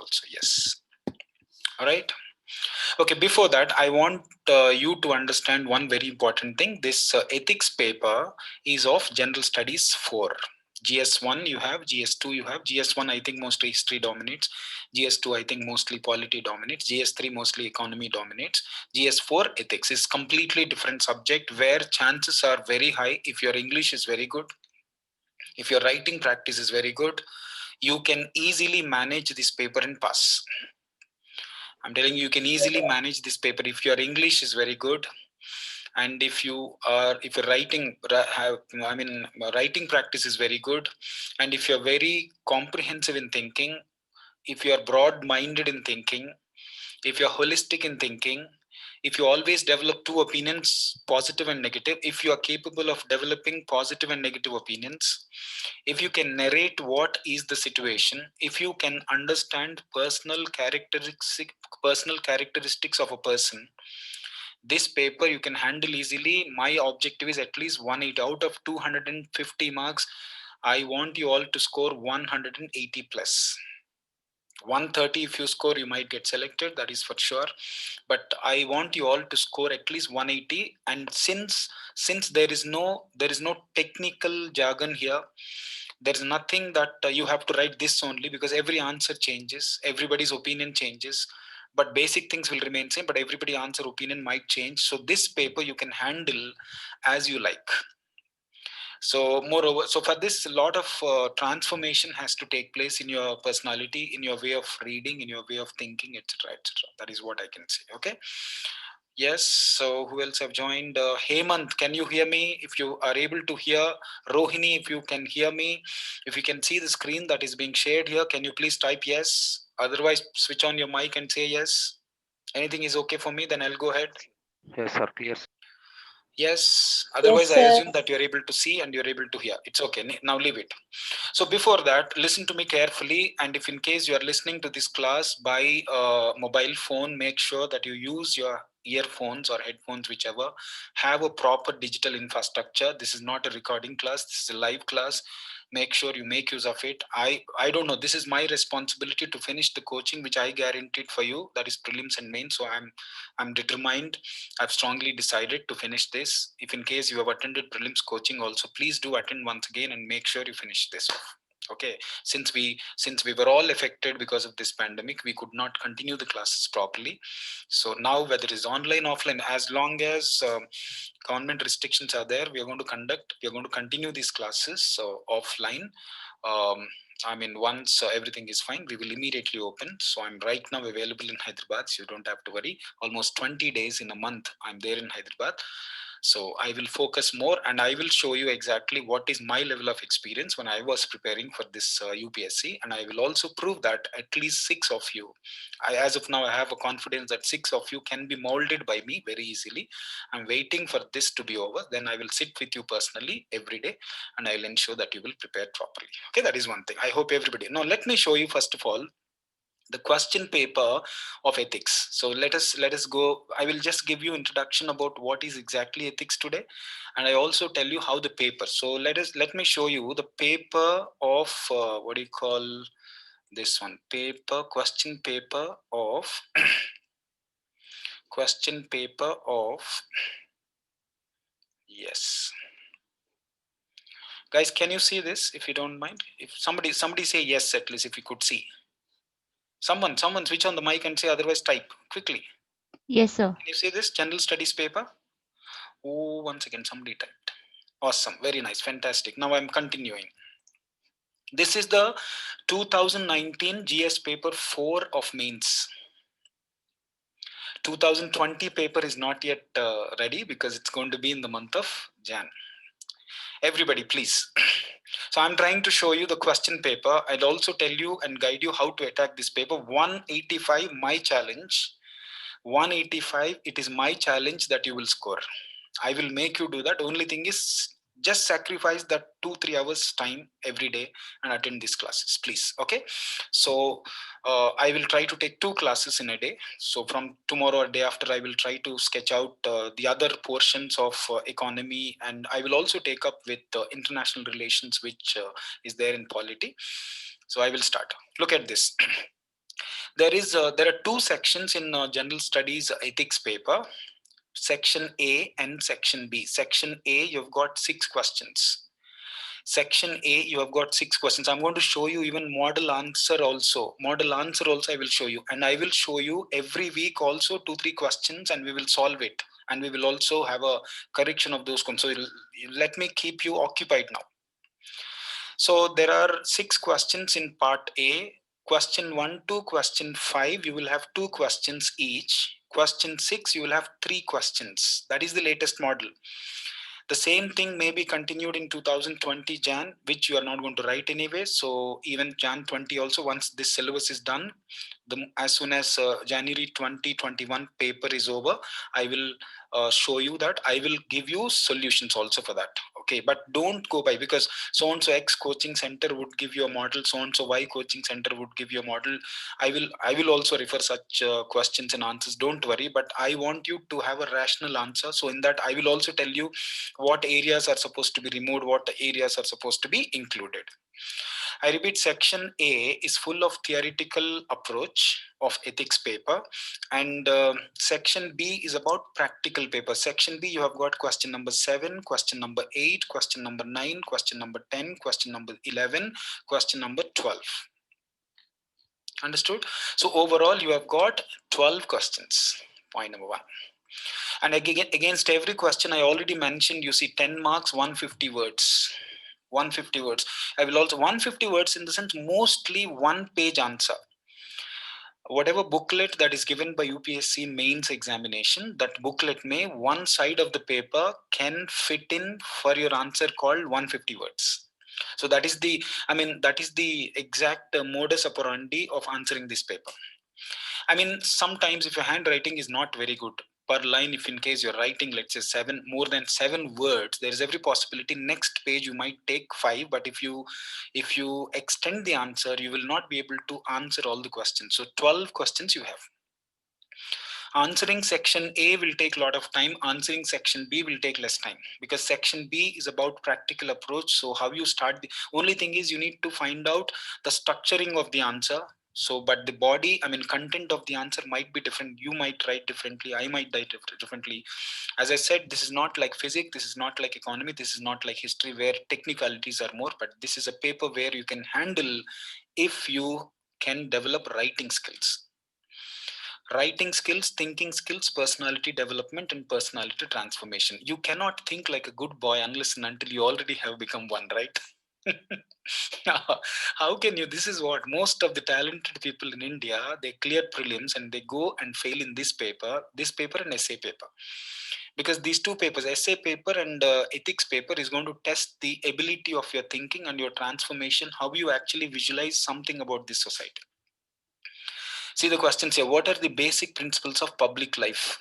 also. Yes. All right. Okay, before that, I want you to understand one very important thing. This ethics paper is of General Studies 4. GS1 you have, GS2 you have. GS1 I think mostly history dominates. GS2 I think mostly polity dominates. GS3 mostly economy dominates. GS4 ethics is completely different subject where chances are very high if your English is very good, if your writing practice is very good, you can easily manage this paper and pass. I'm telling you, you can easily manage this paper if your English is very good, and if your writing practice is very good, and if you're very comprehensive in thinking, if you're broad-minded in thinking, if you're holistic in thinking, if you always develop two opinions, positive and negative, if you are capable of developing positive and negative opinions, if you can narrate what is the situation, if you can understand personal characteristics of a person, this paper you can handle easily. My objective is at least 180 out of 250 marks. I want you all to score 180 plus. 130 if you score, you might get selected, that is for sure, but I want you all to score at least 180. And since there is no technical jargon here, there is nothing that you have to write this only, because every answer changes, everybody's opinion changes, but basic things will remain same, but everybody answer opinion might change. So this paper you can handle as you like. So moreover, so for this, a lot of transformation has to take place in your personality, in your way of reading, in your way of thinking, etc., etc. That is what I can say. Okay. Yes. So who else have joined? Hemant, can you hear me? If you are able to hear, Rohini, if you can hear me, if you can see the screen that is being shared here, can you please type yes? Otherwise, switch on your mic and say yes. Anything is okay for me, then I'll go ahead. Yes, sir. Clear. Yes. Otherwise, I assume that you're able to see and you're able to hear. It's okay. Now leave it. So before that, listen to me carefully. And if in case you are listening to this class by mobile phone, make sure that you use your earphones or headphones, whichever. Have a proper digital infrastructure. This is not a recording class. This is a live class. Make sure you make use of it. I don't know. This is my responsibility to finish the coaching, which I guaranteed for you. That is prelims and main. So I'm determined. I've strongly decided to finish this. If in case you have attended prelims coaching also, please do attend once again and make sure you finish this off. Okay, since we were all affected because of this pandemic, we could not continue the classes properly. So now, whether it is online, offline, as long as government restrictions are there, we are going to continue these classes offline. Once everything is fine, we will immediately open. So I'm right now available in Hyderabad, so you don't have to worry. Almost 20 days in a month, I'm there in Hyderabad. So I will focus more, and I will show you exactly what is my level of experience when I was preparing for this UPSC. And I will also prove that at least 6 of you, as of now, I have a confidence that 6 of you can be molded by me very easily. I'm waiting for this to be over. Then I will sit with you personally every day, and I will ensure that you will prepare properly. Okay, that is one thing. I hope everybody. Now, let me show you first of all the question paper of ethics. So let us go. I will just give you introduction about what is exactly ethics today, and I also tell you how the paper. So let me show you the paper of what do you call this one? Question paper of question paper of yes. Guys, can you see this? If you don't mind, if somebody say yes, at least if you could see. Someone switch on the mic and say, otherwise type quickly. Yes, sir. Can you see this general studies paper? Oh, once again, somebody typed. Awesome. Very nice. Fantastic. Now I'm continuing. This is the 2019 GS paper 4 of mains. 2020 paper is not yet ready because it's going to be in the month of Jan. Everybody, please. So I'm trying to show you the question paper. I'll also tell you and guide you how to attack this paper. 185, my challenge. 185, it is my challenge that you will score. I will make you do that. Only thing is, just sacrifice that 2-3 hours time every day and attend these classes, please. Okay. So I will try to take 2 classes in a day. So from tomorrow or day after, I will try to sketch out the other portions of economy, and I will also take up with international relations, which is there in polity. So I will start. Look at this. There are two sections in general studies ethics paper, section A and section B. Section A, you've got 6 questions. Section A, you have got 6 questions. I'm going to show you even model answer also. Model answer also I will show you. And I will show you every week also 2-3 questions, and we will solve it. And we will also have a correction of those questions. So let me keep you occupied now. So there are 6 questions in part A. Question 1 to question 5, you will have 2 questions each. Question 6, you will have 3 questions. That is the latest model. The same thing may be continued in 2020 Jan, which you are not going to write anyway. So even Jan 20 also, once this syllabus is done, as soon as January 2021 paper is over, I will show you that. I will give you solutions also for that. Okay, but don't go by because so and so X coaching center would give you a model, so and so Y coaching center would give you a model. I will also refer such questions and answers. Don't worry, but I want you to have a rational answer. So in that, I will also tell you what areas are supposed to be removed, what areas are supposed to be included. I repeat, section A is full of theoretical approach of ethics paper, and section B is about practical paper. Section B, you have got question number 7, question number 8, question number 9, question number 10, question number 11, question number 12. Understood? So overall, you have got 12 questions. Point number 1. And again, against every question I already mentioned, you see 10 marks, 150 words. 150 words. I will also 150 words in the sense mostly 1-page answer. Whatever booklet that is given by UPSC mains examination, that booklet may one side of the paper can fit in for your answer called 150 words. So that is the, that is the exact modus operandi of answering this paper. Sometimes if your handwriting is not very good, per line, if in case you're writing, let's say more than 7 words, there is every possibility next page you might take 5, but if you extend the answer, you will not be able to answer all the questions. So 12 questions you have. Answering section A will take a lot of time. Answering section B will take less time, because section B is about practical approach. So how you start, the only thing is you need to find out the structuring of the answer. So, but the body, content of the answer might be different. You might write differently. I might write differently. As I said, this is not like physics. This is not like economy. This is not like history where technicalities are more, but this is a paper where you can handle if you can develop writing skills. Writing skills, thinking skills, personality development, and personality transformation. You cannot think like a good boy unless and until you already have become one, right? How can you? This is what most of the talented people in India, they clear prelims and they go and fail in this paper and essay paper. Because these two papers, essay paper and ethics paper, is going to test the ability of your thinking and your transformation, how you actually visualize something about this society. See the questions here. What are the basic principles of public life?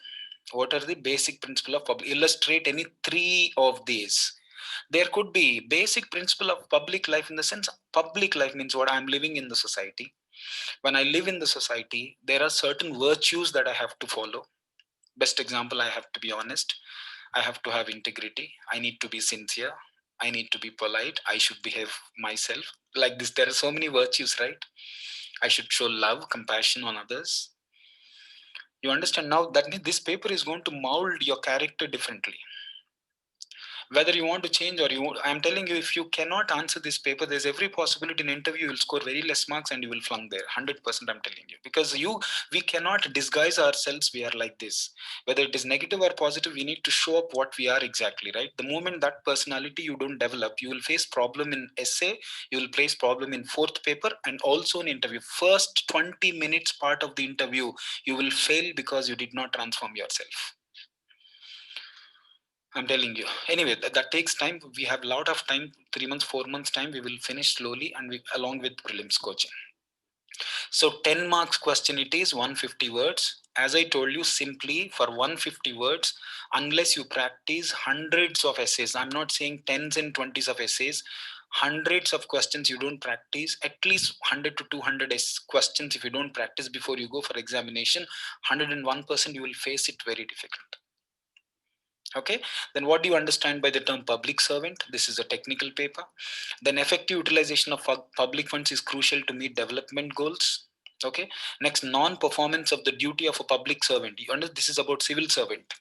What are the basic principles of public? Illustrate any 3 of these. There could be basic principle of public life in the sense public life means what? I'm living in the society. When I live in the society, there are certain virtues that I have to follow. Best example, I have to be honest. I have to have integrity. I need to be sincere. I need to be polite. I should behave myself. Like this, there are so many virtues, right? I should show love, compassion on others. You understand now that this paper is going to mold your character differently. Whether you want to change or I'm telling you, if you cannot answer this paper, there's every possibility in interview you will score very less marks and you will flunk there. 100% I'm telling you. Because we cannot disguise ourselves, we are like this. Whether it is negative or positive, we need to show up what we are exactly, right? The moment that personality you don't develop, you will face problem in essay, you will face problem in 4th paper, and also in interview. First 20 minutes part of the interview, you will fail because you did not transform yourself. I'm telling you. Anyway, that takes time. We have a lot of time, 3 months, 4 months time. We will finish slowly and along with prelims coaching. So 10 marks question it is, 150 words. As I told you, simply for 150 words, unless you practice hundreds of essays, I'm not saying 10s and 20s of essays, hundreds of questions you don't practice, at least 100 to 200 questions if you don't practice before you go for examination, 101% you will face it very difficult. Okay, then what do you understand by the term public servant? This is a technical paper. Then effective utilization of public funds is crucial to meet development goals. Okay. Next, non-performance of the duty of a public servant. You understand, this is about civil servant,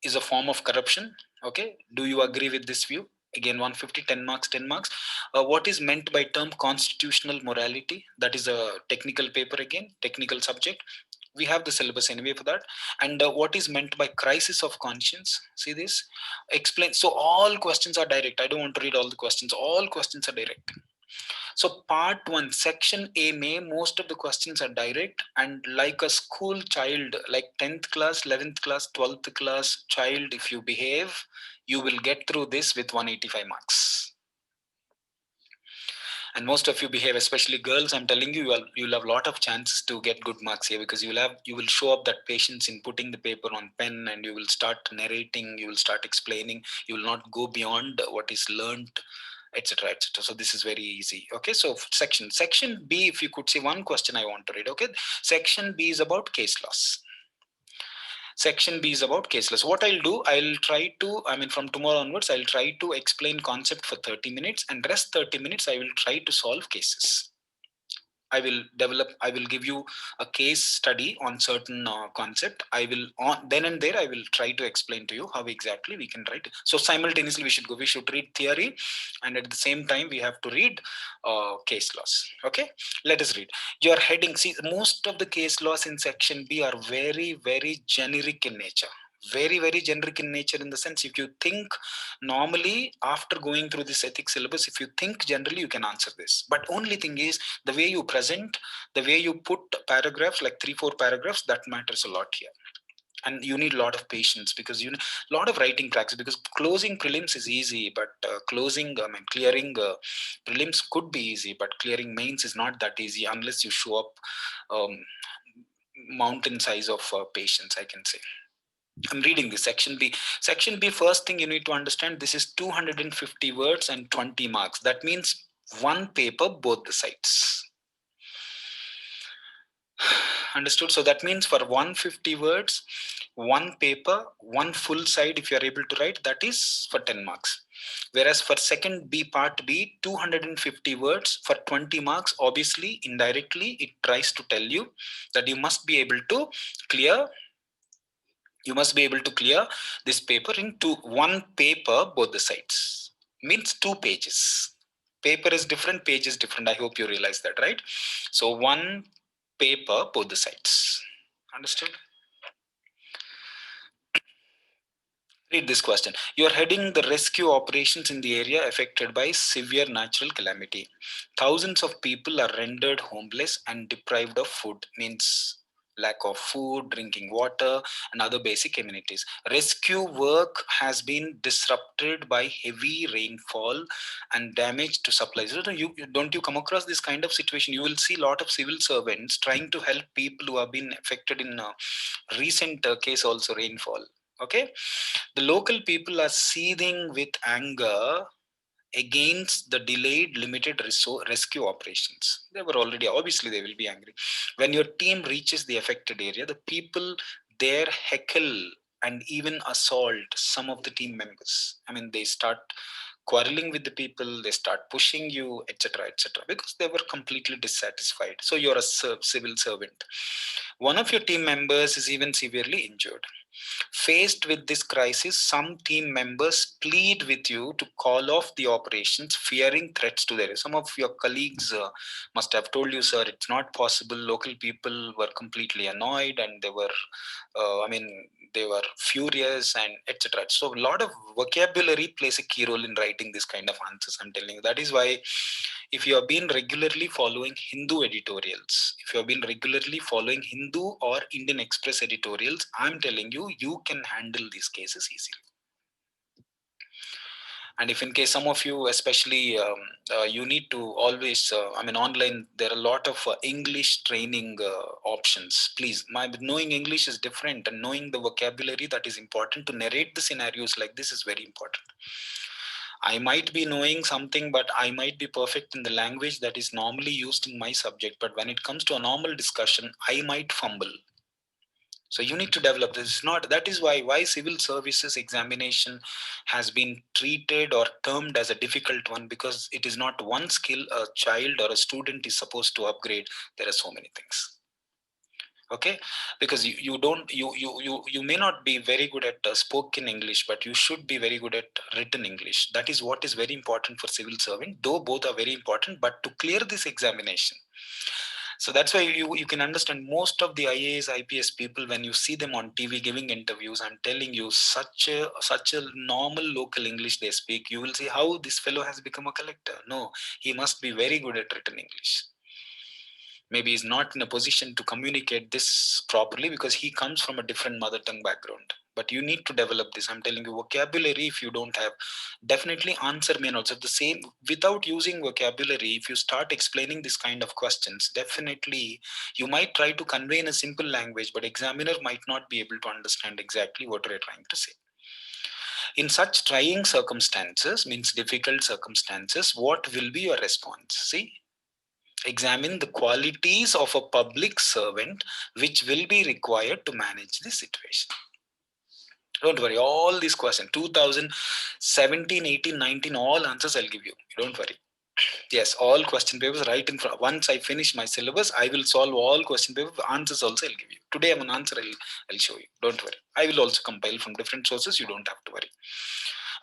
is a form of corruption. Okay. Do you agree with this view? Again, 150, 10 marks, 10 marks. What is meant by term constitutional morality? That is a technical paper, again, technical subject. We have the syllabus anyway for that. And what is meant by crisis of conscience? See this? Explain. So all questions are direct. I don't want to read all the questions. All questions are direct. So part 1, section A may, most of the questions are direct, and like a school child, like 10th class, 11th class, 12th class child, if you behave, you will get through this with 185 marks. And most of you behave, especially girls, I'm telling you, you'll have a lot of chances to get good marks here, because you will show up that patience in putting the paper on pen, and you will start narrating, you will start explaining, you will not go beyond what is learned, etc, etc. So this is very easy. Okay, so section B, if you could see one question I want to read. Okay, section B is about case laws. Section B is about case laws. What I'll do, I'll try to, from tomorrow onwards, I'll try to explain concept for 30 minutes, and rest 30 minutes I will try to solve cases. I will give you a case study on certain concept. I will, then and there, I will try to explain to you how exactly we can write. So simultaneously we should read theory, and at the same time we have to read case laws. Okay, let us read. Your heading, see, most of the case laws in section B are very, very generic in nature. Very, very generic in nature, in the sense, if you think normally after going through this ethics syllabus, if you think generally, you can answer this. But only thing is, the way you present, the way you put paragraphs, like 3-4 paragraphs, that matters a lot here. And you need a lot of patience, because you need a lot of writing practice, because closing prelims is easy, but clearing prelims could be easy, but clearing mains is not that easy unless you show up um, mountain size of patience, I can say. I'm reading this section B. Section B, first thing you need to understand, this is 250 words and 20 marks. That means one paper, both the sides. Understood? So that means for 150 words, one paper, one full side, if you are able to write, that is for 10 marks. Whereas for second B, part B, 250 words for 20 marks, obviously, indirectly, it tries to tell you that you must be able to clear this paper into one paper, both the sides. Means 2 pages. Paper is different, page is different. I hope you realize that, right? So one paper, both the sides. Understood? Read this question. You are heading the rescue operations in the area affected by severe natural calamity. Thousands of people are rendered homeless and deprived of food. Means lack of food, drinking water, and other basic amenities. Rescue work has been disrupted by heavy rainfall and damage to supplies. Don't you come across this kind of situation? You will see a lot of civil servants trying to help people who have been affected in recent case also rainfall. Okay, the local people are seething with anger against the delayed limited rescue operations. They were already, obviously they will be angry. When your team reaches the affected area, the people there heckle and even assault some of the team members. They start quarreling with the people, they start pushing you, etc., etc., because they were completely dissatisfied. So you're a civil servant. One of your team members is even severely injured. Faced with this crisis, some team members plead with you to call off the operations, fearing threats to their. Some of your colleagues must have told you, sir, it's not possible. Local people were completely annoyed, and they were, they were furious, and etc. So a lot of vocabulary plays a key role in writing this kind of answers, I'm telling you. That is why, if you have been regularly following Hindu editorials, if you have been regularly following Hindu or Indian Express editorials, I'm telling you, you can handle these cases easily. And if in case some of you, especially, you need to always, online, there are a lot of English training options. Please, knowing English is different, and knowing the vocabulary that is important to narrate the scenarios like this is very important. I might be knowing something, but I might be perfect in the language that is normally used in my subject. But when it comes to a normal discussion, I might fumble. So you need to develop this. Not that is why civil services examination has been treated or termed as a difficult one, because it is not one skill a child or a student is supposed to upgrade. There are so many things. Okay, because you don't you may not be very good at spoken English, but you should be very good at written English. That is what is very important for civil servant, though both are very important. But to clear this examination, so that's why you can understand most of the IAS IPS people, when you see them on TV giving interviews, I'm telling you, such a normal local English they speak, you will see how this fellow has become a collector. No, he must be very good at written English. Maybe he's not in a position to communicate this properly because he comes from a different mother tongue background. But you need to develop this. I'm telling you, vocabulary, if you don't have, definitely answer may not. So the same, without using vocabulary, if you start explaining this kind of questions, definitely you might try to convey in a simple language, but examiner might not be able to understand exactly what you're trying to say. In such trying circumstances, means difficult circumstances, what will be your response? See, examine the qualities of a public servant which will be required to manage this situation. Don't worry, all these questions, 2017, 18, 19, all answers I'll give you. Don't worry. Yes, all question papers right in front. Once I finish my syllabus, I will solve all question papers. Answers also I'll give you. Today I'm an answer, I'll show you. Don't worry. I will also compile from different sources. You don't have to worry.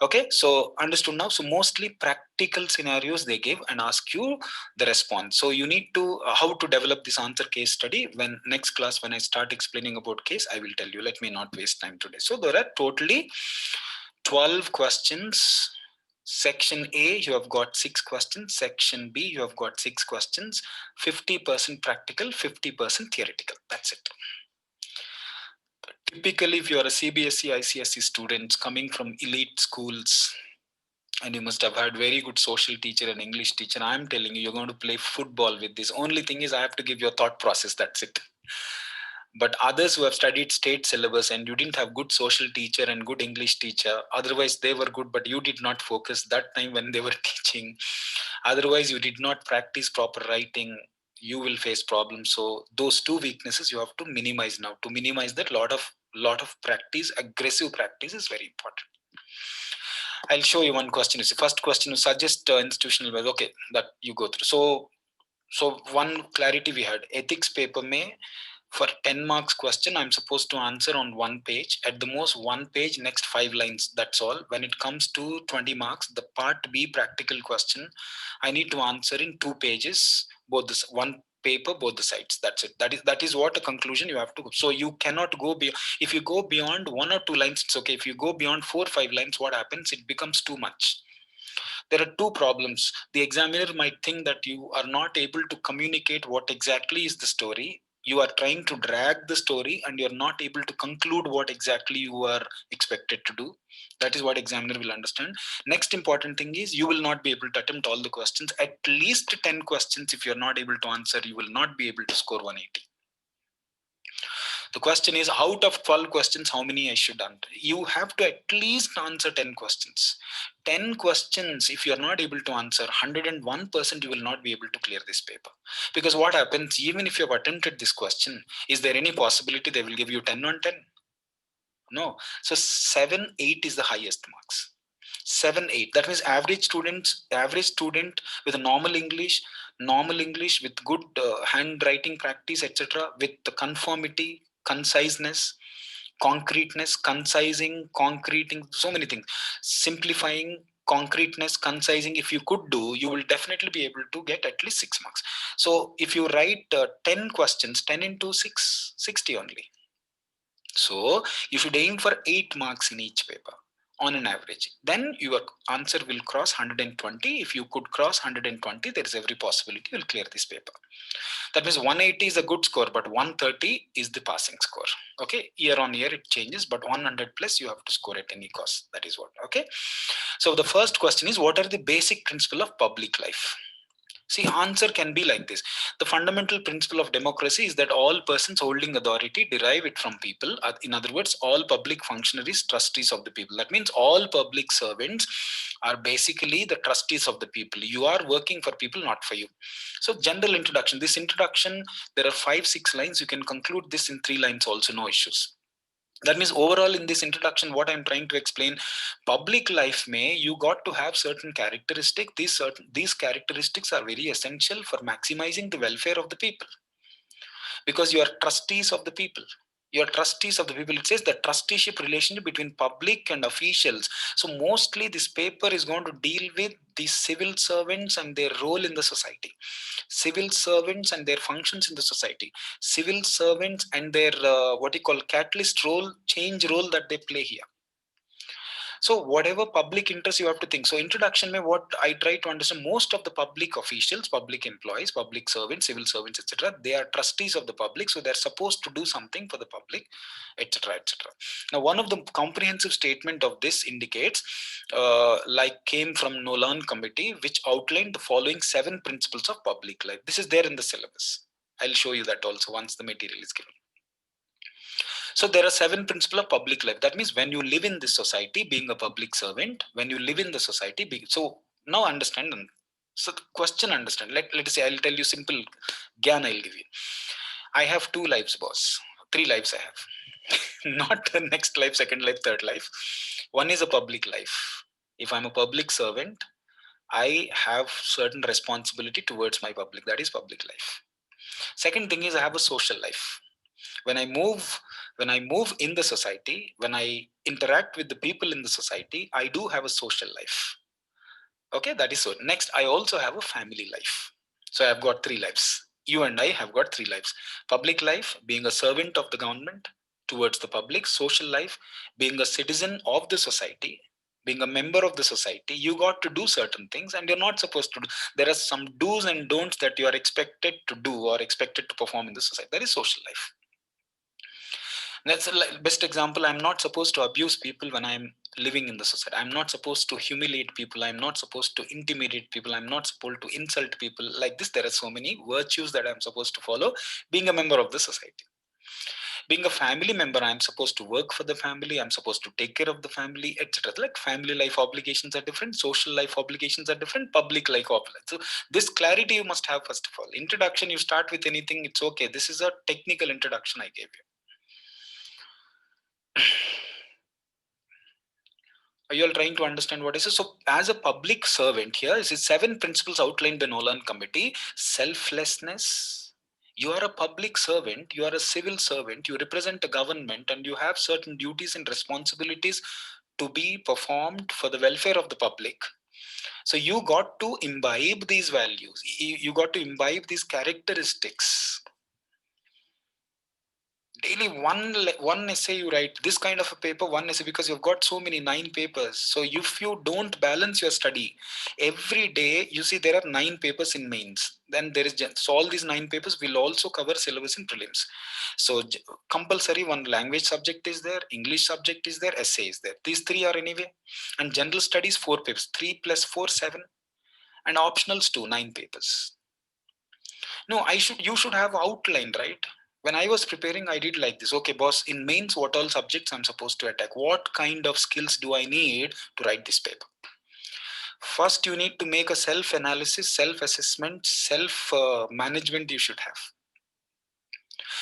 Okay, so understood now. So mostly practical scenarios they give and ask you the response. So you need to how to develop this answer case study. When next class, when I start explaining about case, I will tell you. Let me not waste time today. So there are totally 12 questions. Section A, you have got 6 questions. Section B, you have got 6 questions. 50% practical, 50% theoretical. That's it. Typically, if you are a CBSE, ICSE student coming from elite schools, and you must have had very good social teacher and English teacher, I'm telling you, you're going to play football with this. Only thing is, I have to give you a thought process. That's it. But others who have studied state syllabus and you didn't have good social teacher and good English teacher, otherwise they were good, but you did not focus that time when they were teaching. Otherwise, you did not practice proper writing. You will face problems. So those two weaknesses you have to minimize now. To minimize that, lot of practice, aggressive practice is very important. I'll show you one question. It's the first question. You suggest institutional web. Okay, that you go through. So one clarity we had. Ethics paper may, for 10 marks question, I'm supposed to answer on one page. At the most, one page, next 5 lines. That's all. When it comes to 20 marks, the part B practical question, I need to answer in 2 pages, both this one paper, both the sides. That's it. That is what a conclusion you have to go. So you cannot go beyond. If you go beyond 1 or 2 lines, it's okay. If you go beyond 4 or 5 lines, what happens? It becomes too much. There are two problems. The examiner might think that you are not able to communicate what exactly is the story. You are trying to drag the story and you're not able to conclude what exactly you are expected to do. That is what examiner will understand. Next important thing is, you will not be able to attempt all the questions. At least 10 questions, if you're not able to answer, you will not be able to score 180. The question is, out of 12 questions, how many I should answer? You have to at least answer 10 questions. 10 questions, if you're not able to answer, 101% you will not be able to clear this paper. Because what happens, even if you have attempted this question, is there any possibility they will give you 10 on 10? No. So 7, 8 is the highest marks. 7, 8. That means average student with a normal English with good handwriting practice, etc., with the conformity, conciseness, concreteness, concising, concreting, so many things, simplifying, concreteness, concising. If you could do, you will definitely be able to get at least 6 marks. So if you write 10 questions, 10 into 6, 60 only. So you should aim for 8 marks in each paper on an average. Then your answer will cross 120. If you could cross 120, there is every possibility you'll clear this paper. That means 180 is a good score, but 130 is the passing score. Okay, year on year it changes, but 100 plus you have to score at any cost. That is what. Okay, so the first question is, what are the basic principles of public life? See, answer can be like this. The fundamental principle of democracy is that all persons holding authority derive it from people. In other words, all public functionaries, trustees of the people. That means all public servants are basically the trustees of the people. You are working for people, not for you. So, general introduction. This introduction, there are 5-6 lines. You can conclude this in 3 lines also, no issues. That means overall in this introduction, what I'm trying to explain, public life may, you got to have certain characteristics. These characteristics are very essential for maximizing the welfare of the people, because you are trustees of the people. You are trustees of the people. It says the trusteeship relationship between public and officials. So mostly this paper is going to deal with the civil servants and their role in the society, civil servants and their functions in the society, civil servants and their what you call catalyst role, change role that they play here. So whatever public interest you have to think. So introduction mein what I try to understand, most of the public officials, public employees, public servants, civil servants, etc., they are trustees of the public, so they're supposed to do something for the public, etc., etc. Now one of the comprehensive statement of this indicates like came from Nolan committee, which outlined the following 7 principles of public life. This is there in the syllabus. I'll show you that also once the material is given. So there are 7 principles of public life. That means when you live in this society, being a public servant, when you live in the society, so now understand. So the question understand. Let's say I'll tell you simple gyan I'll give you. I have 2 lives, boss. 3 lives I have. Not the next life, second life, third life. One is a public life. If I'm a public servant, I have certain responsibility towards my public. That is public life. Second thing is I have a social life. When I move in the society, when I interact with the people in the society, I do have a social life. Okay, that is so. Next, I also have a family life. So I've got 3 lives. You and I have got 3 lives. Public life, being a servant of the government towards the public. Social life, being a citizen of the society, being a member of the society. You got to do certain things and you're not supposed to do. There are some do's and don'ts that you are expected to do or expected to perform in the society. That is social life. That's the best example. I'm not supposed to abuse people when I'm living in the society. I'm not supposed to humiliate people. I'm not supposed to intimidate people. I'm not supposed to insult people. Like this, there are so many virtues that I'm supposed to follow being a member of the society. Being a family member, I'm supposed to work for the family. I'm supposed to take care of the family, etc. Like family life obligations are different. Social life obligations are different. Public life obligations. So this clarity you must have first of all. Introduction, you start with anything, it's okay. This is a technical introduction I gave you. Are you all trying to understand what is it? So as a public servant here, this is 7 principles outlined by Nolan committee. Selflessness. You are a public servant, you are a civil servant, you represent a government and you have certain duties and responsibilities to be performed for the welfare of the public. So you got to imbibe these values. You got to imbibe these characteristics. Daily one essay you write, this kind of a paper, one essay, because you've got so many 9 papers. So if you don't balance your study every day, you see there are 9 papers in mains, then there is so all these 9 papers will also cover syllabus in prelims. So compulsory one language subject is there, English subject is there, essay is there. These 3 are anyway. And general studies 4 papers, 3 plus 4 7, and optionals 2 9 papers. No, you should have outline, right? When I was preparing, I did like this. Okay, boss, in mains, what all subjects I'm supposed to attack? What kind of skills do I need to write this paper? First, you need to make a self-analysis, self-assessment, self-management you should have.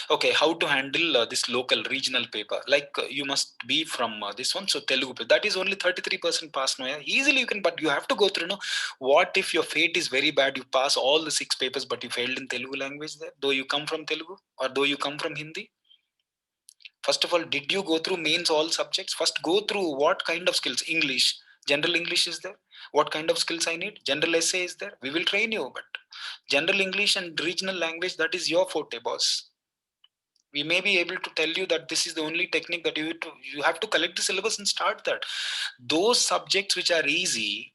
Okay, how to handle this local regional paper? Like you must be from this one, so Telugu paper. That is only 33% pass now. Yeah? Easily you can, but you have to go through. No, what if your fate is very bad? You pass all the 6 papers, but you failed in Telugu language there, though you come from Telugu or though you come from Hindi. First of all, did you go through mains all subjects? First, go through what kind of skills. English, general English is there. What kind of skills I need? General essay is there. We will train you, but general English and regional language, that is your forte, boss. We may be able to tell you that this is the only technique that you have to collect the syllabus and start that. Those subjects which are easy,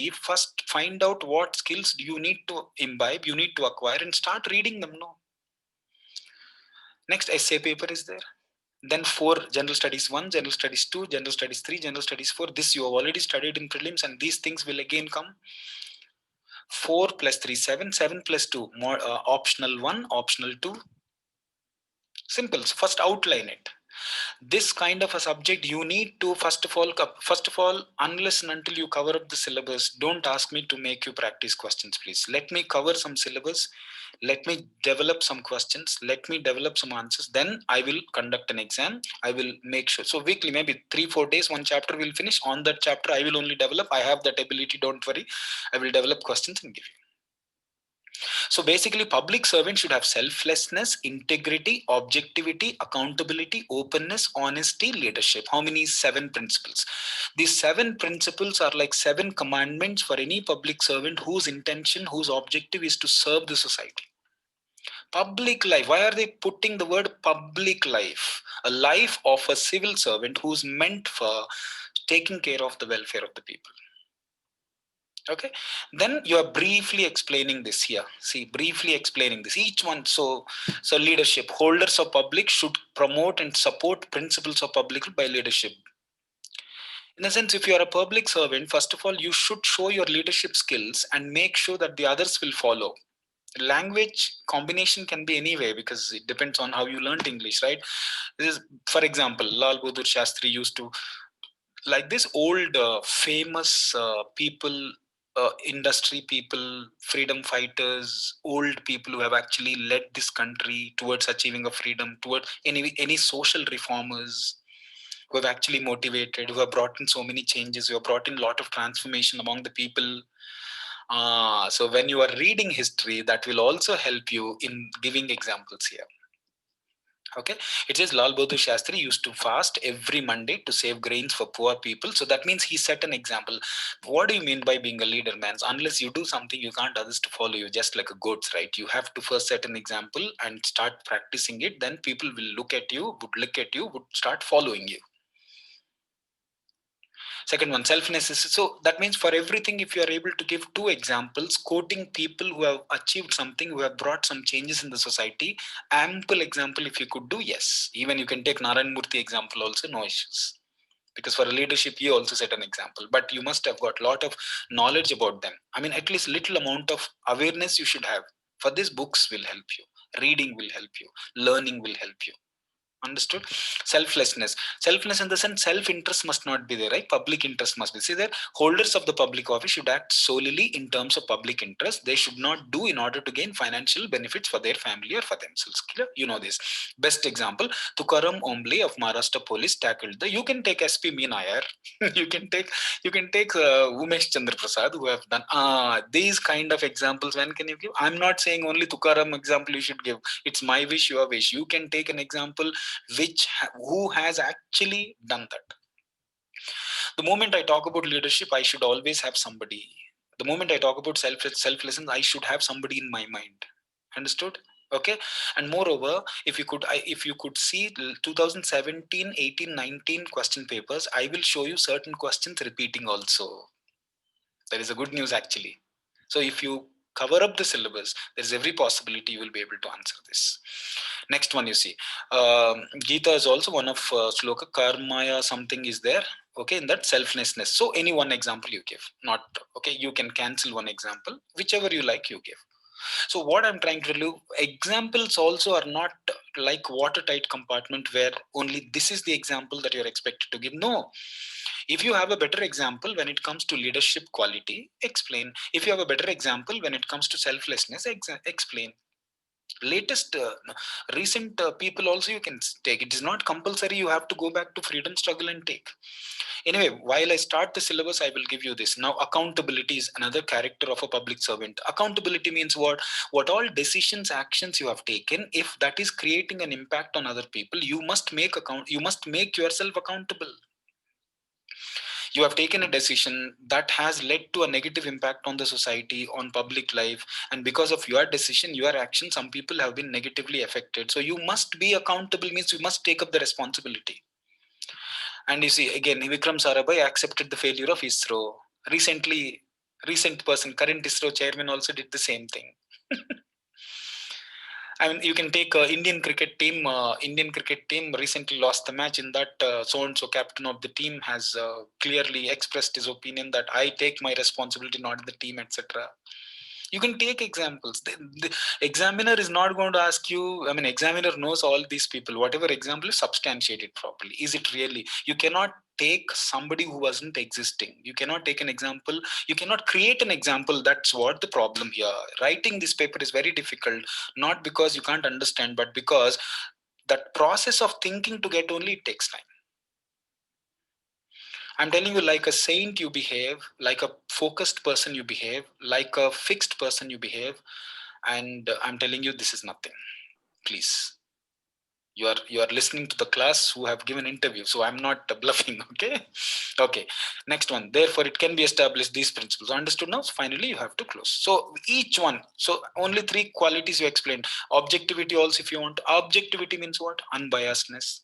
first find out what skills do you need to imbibe, you need to acquire, and start reading them. No. Next, essay paper is there. Then 4 general studies 1, general studies 2, general studies 3, general studies 4. This you have already studied in prelims, and these things will again come. 4 plus 3, 7, 7 plus 2, more, optional 1, optional 2. Simple. So first outline it. This kind of a subject, you need to first of all, unless and until you cover up the syllabus, don't ask me to make you practice questions, please. Let me cover some syllabus, let me develop some questions, let me develop some answers, then I will conduct an exam. I will make sure, so weekly, maybe 3-4 days, one chapter will finish. On that chapter I will only develop. I have that ability, don't worry. I will develop questions and give you. So basically, public servants should have selflessness, integrity, objectivity, accountability, openness, honesty, leadership. How many? 7 principles. These 7 principles are like 7 commandments for any public servant whose intention, whose objective is to serve the society. Public life. Why are they putting the word public life? A life of a civil servant who's meant for taking care of the welfare of the people. Okay, then you are briefly explaining this here. See, briefly explaining this, each one. So leadership, holders of public should promote and support principles of public by leadership. In a sense, if you are a public servant, first of all, you should show your leadership skills and make sure that the others will follow. Language combination can be anyway, because it depends on how you learned English, right? This is, for example, Lal Bahadur Shastri used to, like this old famous people, industry people, freedom fighters, old people who have actually led this country towards achieving a freedom, toward any social reformers who have actually motivated, who have brought in so many changes, who have brought in a lot of transformation among the people. So when you are reading history, that will also help you in giving examples here. Okay, it says Lal Bahadur Shastri used to fast every Monday to save grains for poor people. So that means he set an example. What do you mean by being a leader, man? Unless you do something, you can't others to follow you, just like a goats, right? You have to first set an example and start practicing it. Then people will look at you, would look at you, would start following you. Second one, self-necessity. So that means for everything, if you are able to give 2 examples, quoting people who have achieved something, who have brought some changes in the society, ample example if you could do, yes. Even you can take Narayan Murthy example also, no issues. Because for a leadership, you also set an example. But you must have got a lot of knowledge about them. I mean, at least little amount of awareness you should have. For this, books will help you. Reading will help you. Learning will help you. Understood? Selflessness in the sense, self-interest must not be there, right? Public interest must be. See there, holders of the public office should act solely in terms of public interest. They should not do in order to gain financial benefits for their family or for themselves. Clear? You know this. Best example, Tukaram Omble of Maharashtra Police tackled the, you can take SP Meena Nair, you can take Umesh Chandra Prasad, who have done these kind of examples. When can you give? I'm not saying only Tukaram example you should give. It's my wish, your wish. You can take an example who has actually done that. The moment I talk about leadership, I should always have somebody. The moment I talk about selflessness, I should have somebody in my mind. Understood? Okay. And moreover, if you could see 2017, 18, 19 question papers, I will show you certain questions repeating also. That is a good news actually. So if you cover up the syllabus, there is every possibility you will be able to answer this. Next one, you see, Gita is also one of sloka, karmaya something is there. Okay, in that selflessness. So any one example you give, not okay. You can cancel one example, whichever you like, you give. So what I'm trying to do, examples also are not like watertight compartment where only this is the example that you're expected to give. No, if you have a better example when it comes to leadership quality, explain. If you have a better example when it comes to selflessness, explain. Latest recent people also you can take. It is not compulsory you have to go back to freedom struggle and take. Anyway, while I start the syllabus, I will give you this. Now, accountability is another character of a public servant. Accountability means what all decisions, actions you have taken, if that is creating an impact on other people, you must make yourself accountable. You have taken a decision that has led to a negative impact on the society, on public life, and because of your decision, your action, some people have been negatively affected. So you must be accountable, means you must take up the responsibility. And you see, again, Vikram Sarabhai accepted the failure of ISRO. Current ISRO chairman also did the same thing. I mean, you can take Indian cricket team. Indian cricket team recently lost the match. In that, so and so captain of the team has clearly expressed his opinion that I take my responsibility, not the team, etc. You can take examples. The examiner is not going to ask you, I mean, examiner knows all these people. Whatever example is substantiated properly. Is it really? You cannot take somebody who wasn't existing. You cannot take an example. You cannot create an example. That's what the problem here. Writing this paper is very difficult, not because you can't understand, but because that process of thinking to get only it takes time. I'm telling you, like a saint you behave, like a focused person you behave, like a fixed person you behave, and I'm telling you this is nothing. Please, you are listening to the class who have given interview, so I'm not bluffing. Okay. Okay, next one. Therefore it can be established, these principles understood. Now finally you have to close. So each one, so only three qualities you explained. Objectivity also, if you want. Objectivity means what? Unbiasedness.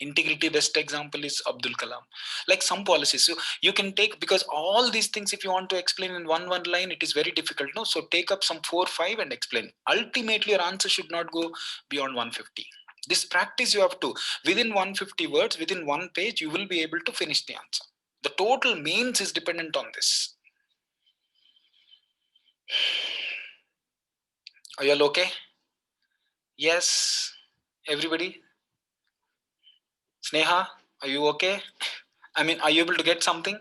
Integrity, best example is Abdul Kalam. Like some policies, so you can take, because all these things if you want to explain in one line, it is very difficult. No, so take up some 4 5 and explain. Ultimately your answer should not go beyond 150. This practice you have to, within 150 words, within one page, you will be able to finish the answer. The total mains is dependent on this. Are you all okay? Yes, everybody. Sneha, are you okay? I mean, are you able to get something?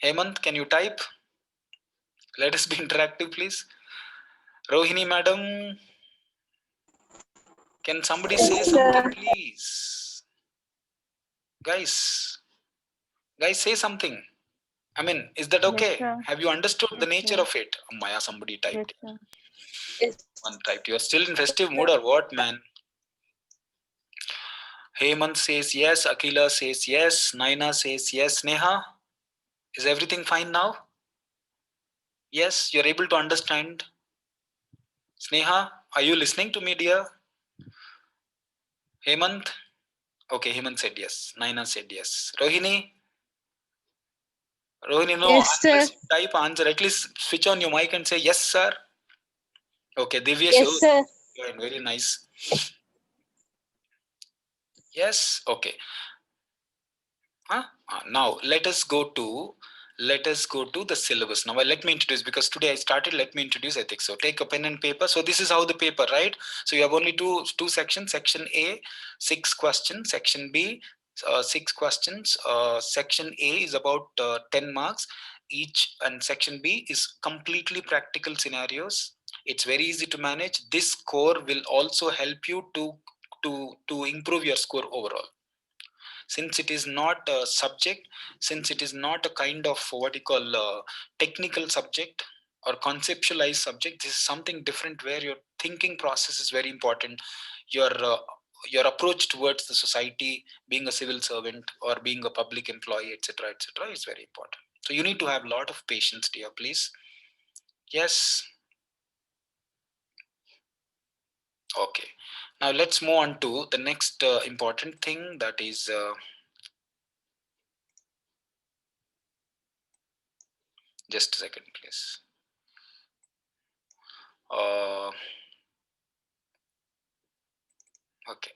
Hemant, can you type? Let us be interactive, please. Rohini, madam, can somebody say Yes, something, sir. please? Guys, guys, say something. I mean, is that Yes, okay? sir. Have you understood the Yes, nature sir. of it? Oh, Maya, somebody Yes, typed. sir. One typed. You are still in festive mood or what, man? Hemant says yes. Akila says yes. Naina says yes. Neha, is everything fine now? Yes, you're able to understand. Sneha, are you listening to me, dear? Hemant? Okay, Hemant said yes. Naina said yes. Rohini? Rohini, no, Yes, sir. unless you type answer, at least switch on your mic and say yes, sir. Okay, Divyesh, Yes, oh, sir. very nice. Yes, okay. Huh? Now let us go to the syllabus. Now let me introduce, because today I started. Let me introduce ethics. So take a pen and paper. So this is how the paper, right? So you have only two sections. Section A, 6 questions. Section B, 6 questions. Section A is about 10 marks each, and section B is completely practical scenarios. It's very easy to manage. This score will also help you to improve your score overall, since it is not a subject, since it is not a kind of what you call technical subject or conceptualized subject. This is something different where your thinking process is very important. Your approach towards the society, being a civil servant or being a public employee, etc., is very important. So you need to have a lot of patience, dear, please. Yes. Okay, now let's move on to the next important thing, that is just a second, please. uh, okay.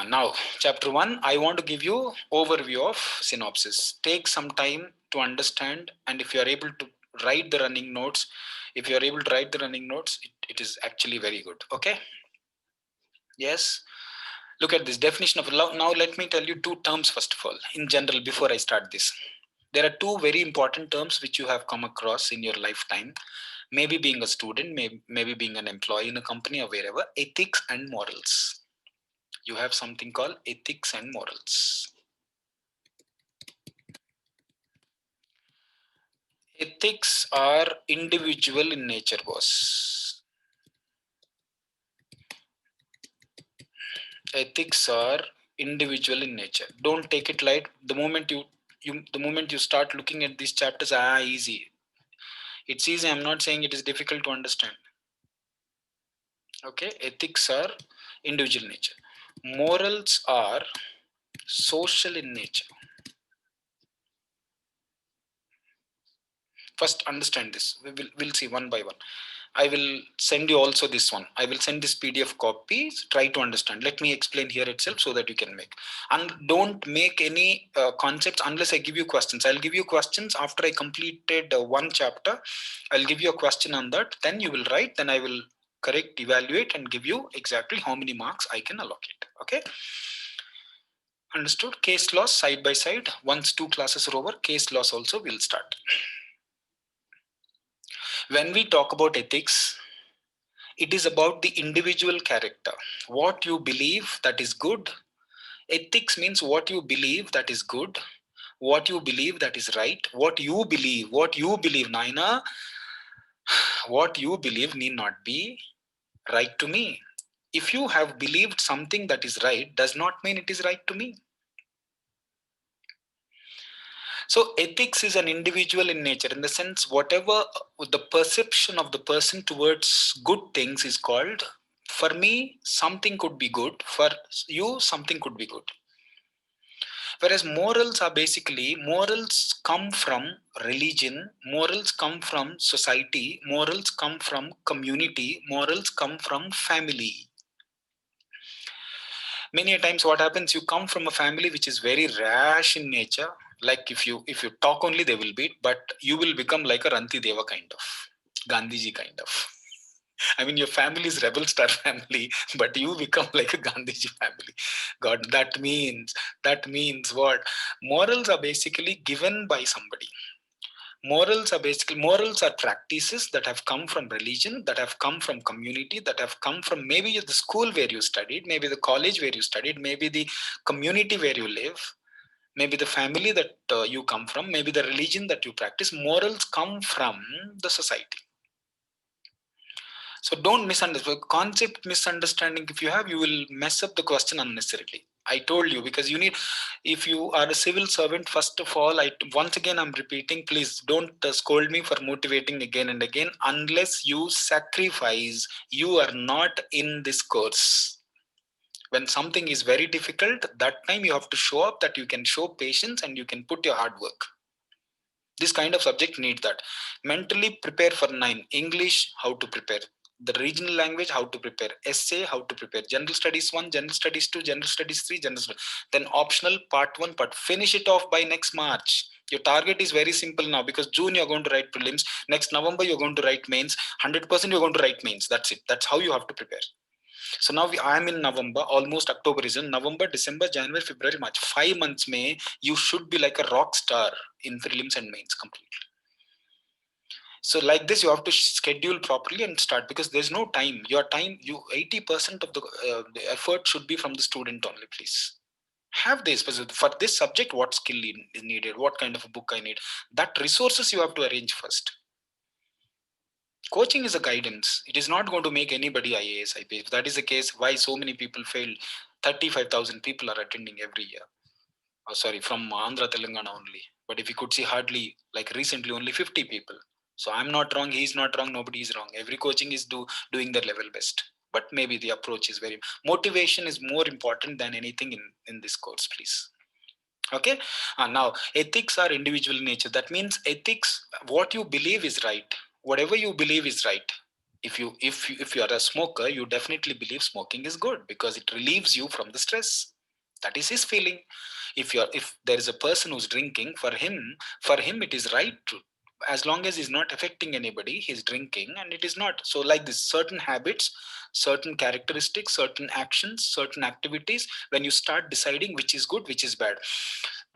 Now, chapter 1, I want to give you overview of synopsis. Take some time to understand, and if you are able to write the running notes, it is actually very good. Okay. Yes. Look at this definition of love. Now, let me tell you two terms first of all, in general, before I start this. There are two very important terms which you have come across in your lifetime. Maybe being a student, maybe being an employee in a company or wherever: ethics and morals. You have something called ethics and morals. Ethics are individual in nature, boss. Ethics are individual in nature. Don't take it light. The moment you start looking at these chapters, easy. It's easy. I'm not saying it is difficult to understand. Okay, ethics are individual in nature. Morals are social in nature. First, understand this. We'll see one by one. I will send you also this one. I will send this PDF copies. Try to understand. Let me explain here itself so that you can make. And don't make any concepts unless I give you questions. I'll give you questions after I completed one chapter. I'll give you a question on that. Then you will write. Then I will correct, evaluate, and give you exactly how many marks I can allocate. Okay. Understood? Case laws side by side. Once 2 classes are over, case laws also will start. When we talk about ethics, it is about the individual character. What you believe that is good. Ethics means what you believe that is good, what you believe that is right, what you believe, Naina, what you believe need not be right to me. If you have believed something that is right, does not mean it is right to me. So ethics is an individual in nature, in the sense whatever the perception of the person towards good things is called. For me, something could be good. For you, something could be good. Whereas morals are basically, morals come from religion, morals come from society, morals come from community, morals come from family. Many a times what happens, you come from a family which is very rash in nature. Like if you talk only, they will beat, but you will become like a Ranti Deva kind of, Gandhiji kind of. I mean, your family is rebel star family, but you become like a Gandhiji family. God, that means what? Morals are basically given by somebody. Morals are practices that have come from religion, that have come from community, that have come from maybe the school where you studied, maybe the college where you studied, maybe the community where you live, maybe the family that you come from, maybe the religion that you practice. Morals come from the society. So don't misunderstand. Concept misunderstanding, if you have, you will mess up the question unnecessarily. I told you, because you need, if you are a civil servant, first of all, once again I'm repeating, please don't scold me for motivating again and again. Unless you sacrifice, you are not in this course. When something is very difficult, that time you have to show up, that you can show patience and you can put your hard work. This kind of subject needs that. Mentally prepare for 9. English, how to prepare. The regional language, how to prepare. Essay, how to prepare. General studies 1, general studies 2, general studies 3, general studies. Then optional part 1, but finish it off by next March. Your target is very simple now, because June you're going to write prelims. Next November you're going to write mains. 100% you're going to write mains. That's it. That's how you have to prepare. So now I am in November, almost October is in November, December, January, February, March. 5 months may you should be like a rock star in prelims and mains completely. So like this, you have to schedule properly and start, because there's no time. Your time, 80% of the effort should be from the student only, please. Have this for this subject, what skill is needed, what kind of a book I need. That resources you have to arrange first. Coaching is a guidance. It is not going to make anybody IAS, IPS. If that is the case, why so many people failed? 35,000 people are attending every year. Oh, sorry, from Andhra, Telangana only. But if you could see, hardly, like recently, only 50 people. So I'm not wrong, he's not wrong, nobody is wrong. Every coaching is doing their level best. But maybe the approach is very, motivation is more important than anything in this course, please. Okay. Now ethics are individual in nature. That means ethics, what you believe is right. Whatever you believe is right. If you are a smoker, you definitely believe smoking is good because it relieves you from the stress. That is his feeling. If there is a person who's drinking, for him it is right to, as long as he's not affecting anybody, he's drinking, and it is not. So like this, certain habits, certain characteristics, certain actions, certain activities, when you start deciding which is good, which is bad,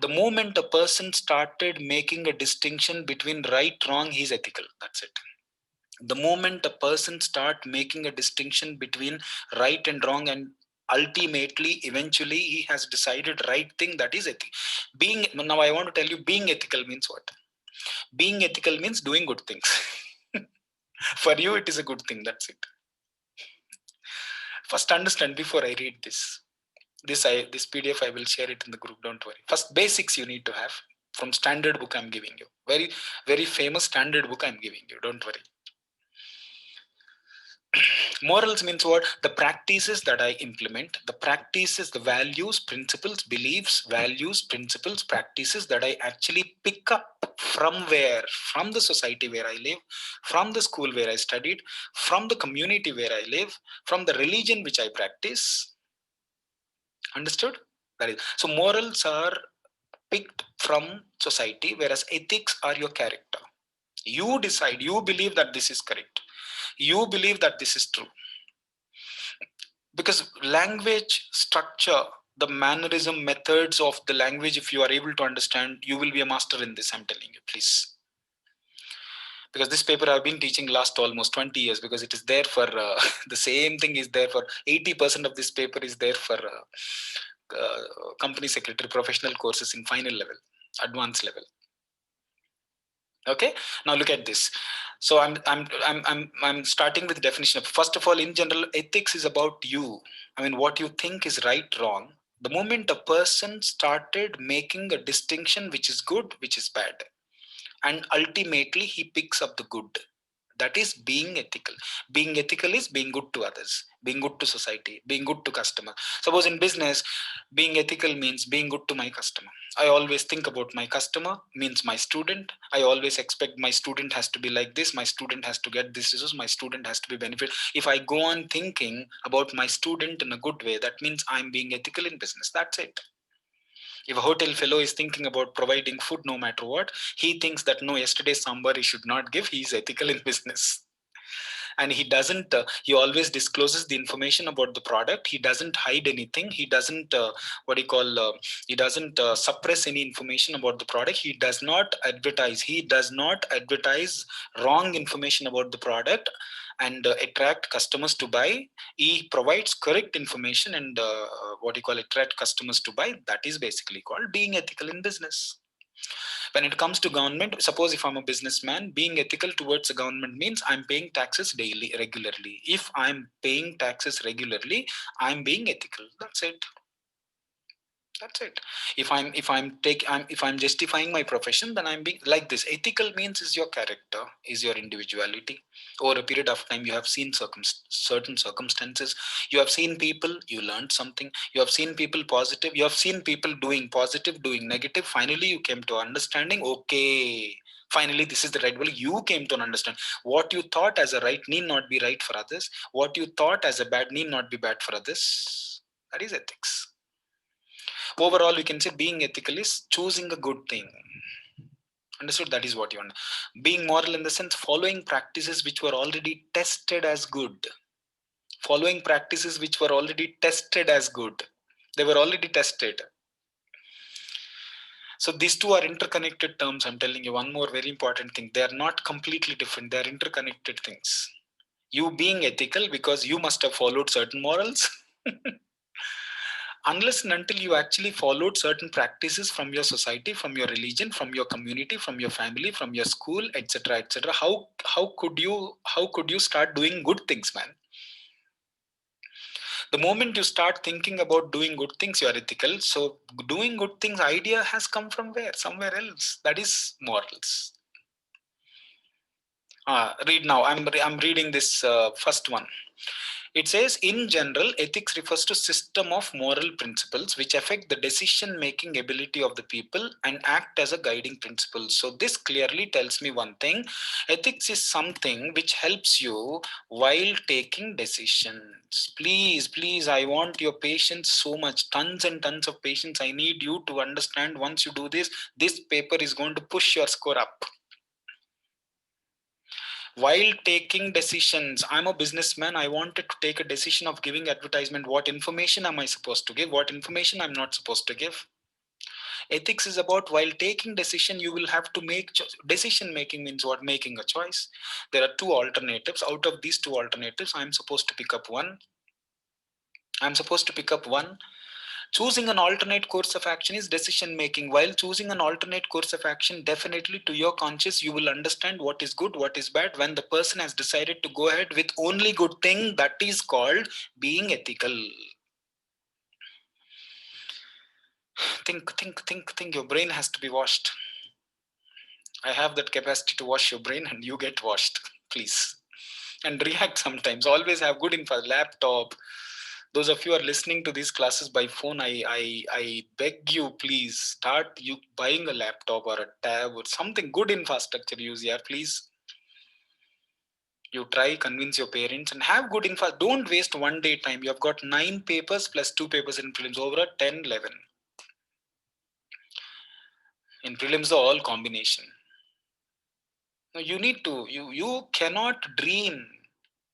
the moment a person started making a distinction between right, wrong, he's ethical. That's it. The moment a person start making a distinction between right and wrong, and ultimately eventually he has decided right thing, that is ethical. Now I want to tell you, being ethical means what? Being ethical means doing good things. For you it is a good thing, that's it. First understand before I read this PDF. I will share it in the group, don't worry. First basics you need to have from standard book I'm giving you. Very, very famous standard book I'm giving you, don't worry. Morals means what? The practices that I implement, the practices, the values, principles, beliefs, values, principles, practices that I actually pick up From where? From the society where I live, from the school where I studied, from the community where I live, from the religion which I practice. Understood? That is, so morals are picked from society, whereas ethics are your character. You decide, you believe that this is correct, you believe that this is true. Because language structure, the mannerism, methods of the language, if you are able to understand, you will be a master in this, I'm telling you, please. Because this paper I've been teaching last almost 20 years, because it is there for the same thing is there for 80% of this paper is there for company secretary professional courses in final level, advanced level. Okay, now look at this. So I'm starting with definition of, first of all, in general, ethics is about you. I mean, what you think is right, wrong. The moment a person started making a distinction which is good, which is bad, and ultimately he picks up the good, that is being ethical. Being ethical is being good to others, being good to society, being good to customer. Suppose in business, being ethical means being good to my customer. I always think about my customer, means my student. I always expect my student has to be like this, my student has to get this resource, my student has to be benefit. If I go on thinking about my student in a good way, that means I'm being ethical in business. That's it. If a hotel fellow is thinking about providing food no matter what, he thinks that no, yesterday's sambar he should not give, he is ethical in business. And he doesn't, he always discloses the information about the product. He doesn't hide anything. He doesn't, he doesn't suppress any information about the product. He does not advertise. He does not advertise wrong information about the product and attract customers to buy. He provides correct information and attract customers to buy. That is basically called being ethical in business. When it comes to government, suppose if I'm a businessman, being ethical towards the government means I'm paying taxes daily, regularly. If I'm paying taxes regularly, I'm being ethical. That's it. That's it. If I'm justifying my profession, then I'm being like this. Ethical means is your character, is your individuality. Over a period of time, you have seen certain circumstances. You have seen people, you learned something. You have seen people positive. You have seen people doing positive, doing negative. Finally, you came to understanding. Okay, finally, this is the right way. You came to understand what you thought as a right need not be right for others. What you thought as a bad need not be bad for others. That is ethics. Overall, we can say being ethical is choosing a good thing. Understood? That is what you want. Being moral in the sense following practices which were already tested as good. Following practices which were already tested as good. They were already tested. So these two are interconnected terms. I'm telling you one more very important thing. They are not completely different. They are interconnected things. You being ethical because you must have followed certain morals. Unless and until you actually followed certain practices from your society, from your religion, from your community, from your family, from your school, etc., how could you start doing good things, man? The moment you start thinking about doing good things, you are ethical. So doing good things idea has come from where? Somewhere else. That is morals. Read now. I'm reading this first one. It says, in general, ethics refers to system of moral principles which affect the decision-making ability of the people and act as a guiding principle. So this clearly tells me one thing. Ethics is something which helps you while taking decisions. Please, please, I want your patience so much. Tons and tons of patience. I need you to understand once you do this, this paper is going to push your score up. While taking decisions, I'm a businessman, I wanted to take a decision of giving advertisement. What information am I supposed to give? What information I'm not supposed to give? Ethics is about while taking decision, you will have to make decision making means what? Making a choice. There are two alternatives. Out of these two alternatives, I'm supposed to pick up one. Choosing an alternate course of action is decision making. While choosing an alternate course of action, definitely to your conscious, you will understand what is good, what is bad. When the person has decided to go ahead with only good thing, that is called being ethical. Think. Your brain has to be washed. I have that capacity to wash your brain and you get washed, please. And react sometimes. Always have good info, laptop, Those of you who are listening to these classes by phone, I beg you, please start you buying a laptop or a tab or something good infrastructure use here, please. You try, convince your parents and have good info. Don't waste one day time. You have got 9 papers plus 2 papers in prelims, over a 10, 11. In prelims, the all combination. No, you need to, you cannot dream.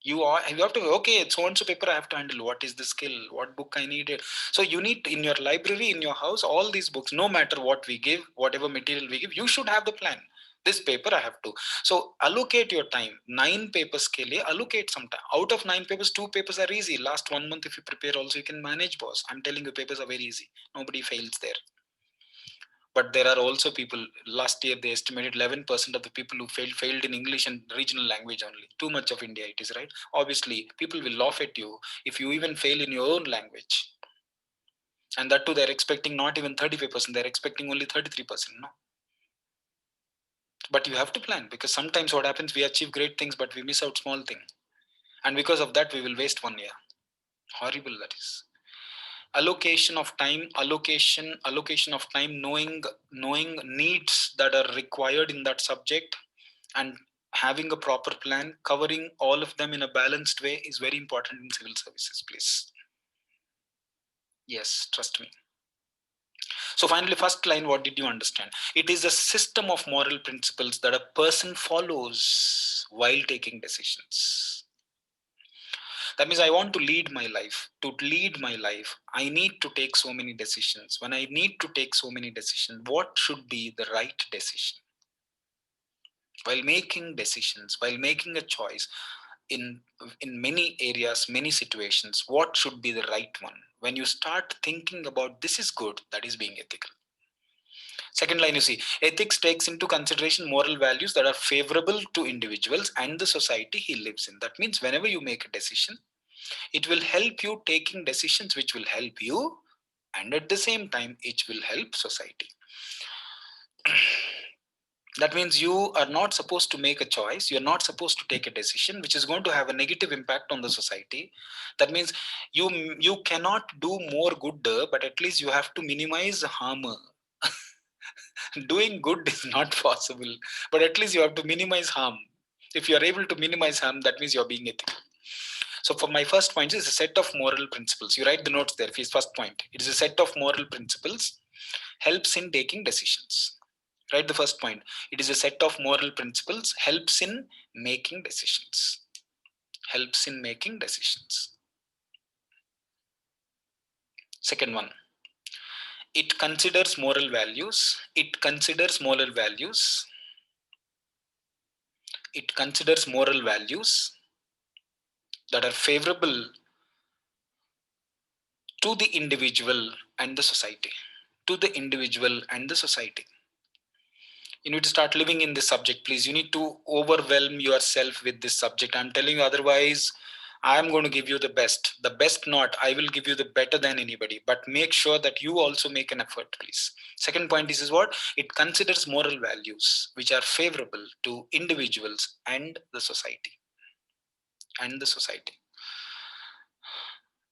You have to, okay, it's so and so paper I have to handle. What is the skill? What book I needed? So you need in your library, in your house, all these books, no matter what we give, whatever material we give, you should have the plan. This paper I have to. So allocate your time. 9 papers ke liye, allocate some time. Out of 9 papers, 2 papers are easy. Last 1 month, if you prepare also, you can manage, boss. I'm telling you, papers are very easy. Nobody fails there. But there are also people, last year they estimated 11% of the people who failed in English and regional language only. Too much of India it is, right? Obviously, people will laugh at you if you even fail in your own language. And that too, they're expecting not even 35%, they're expecting only 33%, no? But you have to plan, because sometimes what happens, we achieve great things, but we miss out small thing. And because of that, we will waste 1 year. Horrible that is. Allocation of time, allocation of time, knowing needs that are required in that subject, and having a proper plan, covering all of them in a balanced way is very important in civil services, please. Yes, trust me. So finally, first line, what did you understand? It is a system of moral principles that a person follows while taking decisions. That means I want to lead my life. To lead my life, I need to take so many decisions. When I need to take so many decisions, what should be the right decision? While making decisions, while making a choice, in many areas, many situations, what should be the right one? When you start thinking about this is good, that is being ethical. Second line, you see, ethics takes into consideration moral values that are favorable to individuals and the society he lives in. That means whenever you make a decision, it will help you taking decisions which will help you, and at the same time, it will help society. That means you are not supposed to make a choice. You're not supposed to take a decision which is going to have a negative impact on the society. That means you cannot do more good, but at least you have to minimize harm. Doing good is not possible, but at least you have to minimize harm. If you are able to minimize harm, that means you're being ethical. So for my first point, is a set of moral principles. You write the notes there. First point, it is a set of moral principles, helps in taking decisions. Write the first point. It is a set of moral principles, helps in making decisions. Helps in making decisions. Second one, it considers moral values. It considers moral values. It considers moral values that are favorable to the individual and the society. To the individual and the society. You need to start living in this subject, please. You need to overwhelm yourself with this subject. I'm telling you, otherwise I'm going to give you the best not, I will give you the better than anybody, but make sure that you also make an effort, please. Second point is what? It considers moral values which are favorable to individuals and the society. And the society.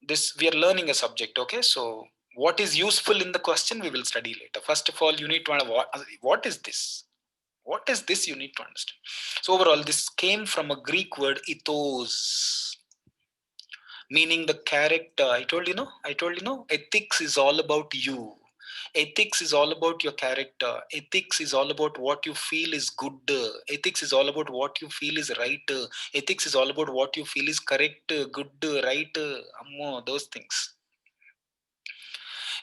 This, we are learning a subject, okay? So what is useful in the question, we will study later. First of all, you need to know what is this? What is this, you need to understand. So overall, this came from a Greek word ethos, meaning the character. I told you, no, ethics is all about you. Ethics is all about your character. Ethics is all about what you feel is good. Ethics is all about what you feel is right. Ethics is all about what you feel is correct, good, right. Those things.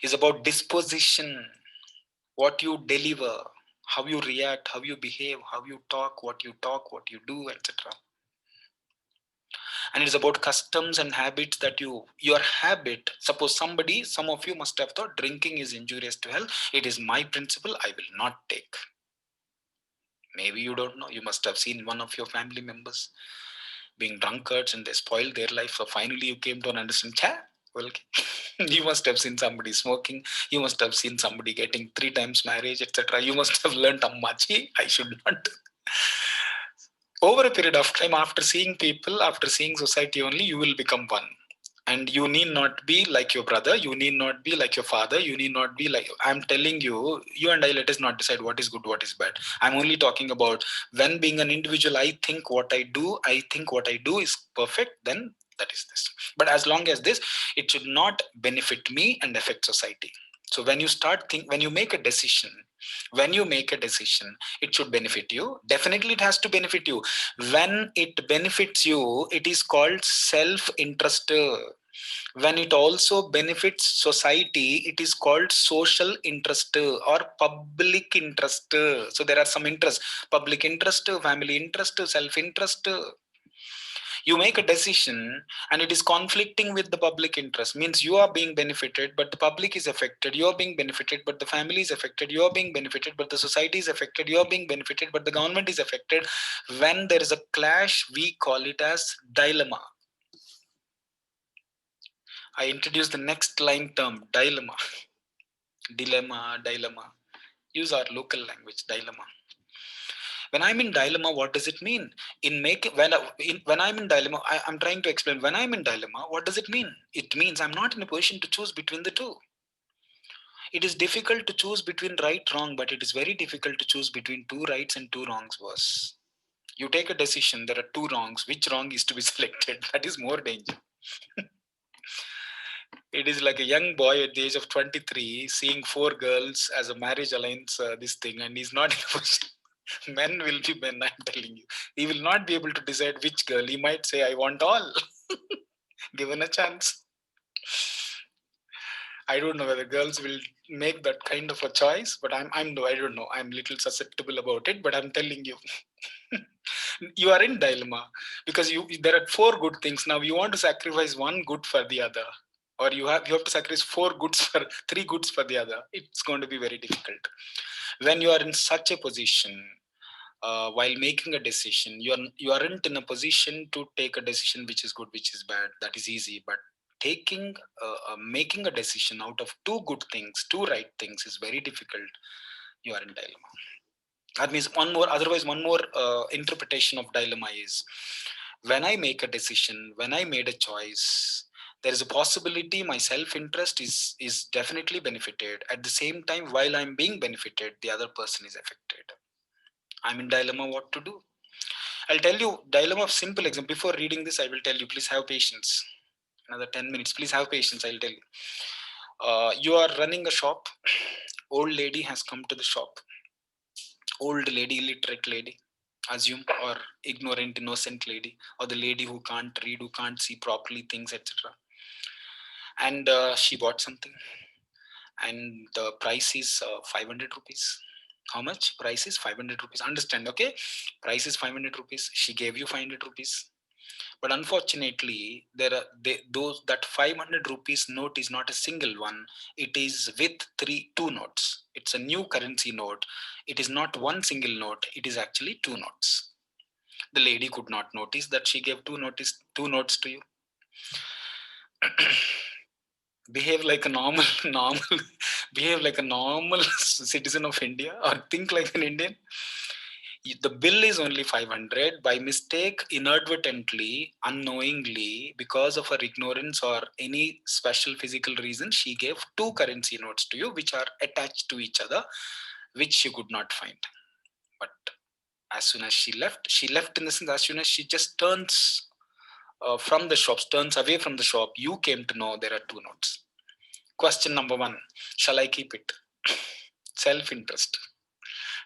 Is about disposition, what you deliver, how you react, how you behave, how you talk, what you do, etc. And it's about customs and habits that your habit. Suppose some of you must have thought drinking is injurious to health. It is my principle, I will not take. Maybe you don't know. You must have seen one of your family members being drunkards and they spoiled their life. So finally you came to an understanding. Well, you must have seen somebody smoking. You must have seen somebody getting 3 times marriage, etc. You must have learned Ammachi, I should not. Over a period of time, after seeing people, after seeing society only, you will become one. And you need not be like your brother, you need not be like your father, you need not be like, I'm telling you, you and I, let us not decide what is good, what is bad. I'm only talking about when being an individual, I think what I do is perfect, then that is this. But as long as this, it should not benefit me and affect society. So when you when you make a decision, it should benefit you. Definitely it has to benefit you. When it benefits you, it is called self-interest. When it also benefits society, it is called social interest or public interest. So there are some interests: public interest, family interest, self-interest. You make a decision and it is conflicting with the public interest, means you are being benefited but the public is affected, you are being benefited but the family is affected, you are being benefited but the society is affected, you are being benefited but the government is affected. When there is a clash, we call it as dilemma. I introduce the next line term, dilemma. Dilemma. Use our local language, dilemma. When I'm in dilemma, what does it mean? When I'm in dilemma, I'm trying to explain. When I'm in dilemma, what does it mean? It means I'm not in a position to choose between the two. It is difficult to choose between right, wrong, but it is very difficult to choose between two rights and two wrongs. Was you take a decision, there are two wrongs. Which wrong is to be selected? That is more danger. It is like a young boy at the age of 23 seeing four girls as a marriage alliance, this thing, and he's not in a position. Men will be men, I'm telling you. He will not be able to decide which girl. He might say, I want all, given a chance. I don't know whether girls will make that kind of a choice, but I don't know. I'm little susceptible about it, but I'm telling you, you are in dilemma because there are four good things. Now you want to sacrifice one good for the other, or you have to sacrifice three goods for the other. It's going to be very difficult. When you are in such a position, while making a decision, you aren't in a position to take a decision which is good, which is bad. That is easy, but making a decision out of two good things, two right things, is very difficult. You are in dilemma. That means one more interpretation of dilemma is, when I make a decision, when I made a choice, there is a possibility my self-interest is definitely benefited. At the same time, while I'm being benefited, the other person is affected. I'm in dilemma what to do. I'll tell you dilemma of simple example. Before reading this, I will tell you, please have patience. Another 10 minutes. Please have patience. I'll tell you. You are running a shop. Old lady has come to the shop. Old lady, illiterate lady, assume, or ignorant, innocent lady, or the lady who can't read, who can't see properly things, etc. And she bought something, and the price is 500 rupees. How much? Price is 500 rupees. Understand? Okay, price is 500 rupees. She gave you 500 rupees. But unfortunately, those that 500 rupees note is not a single one. It is with two notes. It's a new currency note. It is not one single note. It is actually two notes. The lady could not notice that she gave two notes to you. Behave like a normal, behave like a normal citizen of India, or think like an Indian. The bill is only 500. By mistake, inadvertently, unknowingly, because of her ignorance or any special physical reason, she gave two currency notes to you which are attached to each other, which you could not find. But as soon as she left in the sense, as soon as she just turns from the shop, turns away from the shop, you came to know there are two notes. Question number one, shall I keep it? Self-interest.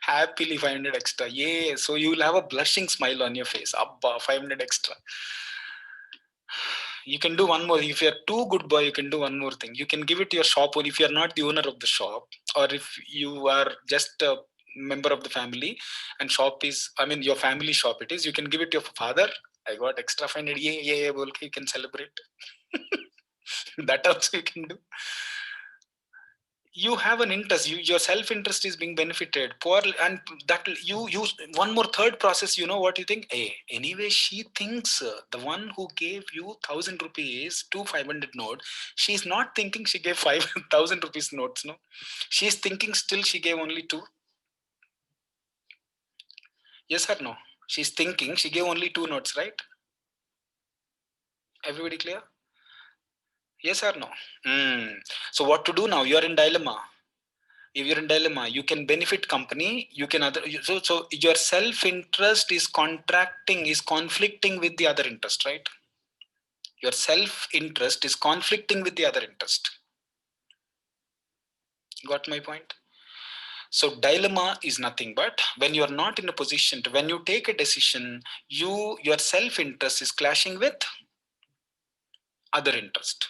Happily 500 extra. Yeah, so you will have a blushing smile on your face. Abba, 500 extra. You can do one more. If you're too good boy, you can do one more thing. You can give it to your shop owner if you're not the owner of the shop, or if you are just a member of the family and shop is, I mean, your family shop it is, you can give it to your father. I got extra 500. Yeah, okay, you can celebrate. That also you can do. You have an interest, your self-interest is being benefited poor, and that you use one more third process. You know what you think? Hey, anyway, she thinks the one who gave you 1,000 rupees to 500 note, she's not thinking she gave 5,000 rupees notes. No, she's thinking still she gave only two. Yes or no? She's thinking she gave only two notes, right? Everybody clear? Yes or no? So what to do now? You are in dilemma. If you're in dilemma, you can benefit company, you can so your self interest is contracting, is conflicting with the other interest, right? Your self interest is conflicting with the other interest. Got my point? So dilemma is nothing but when you are not in a position to, when you take a decision, your self interest is clashing with other interest.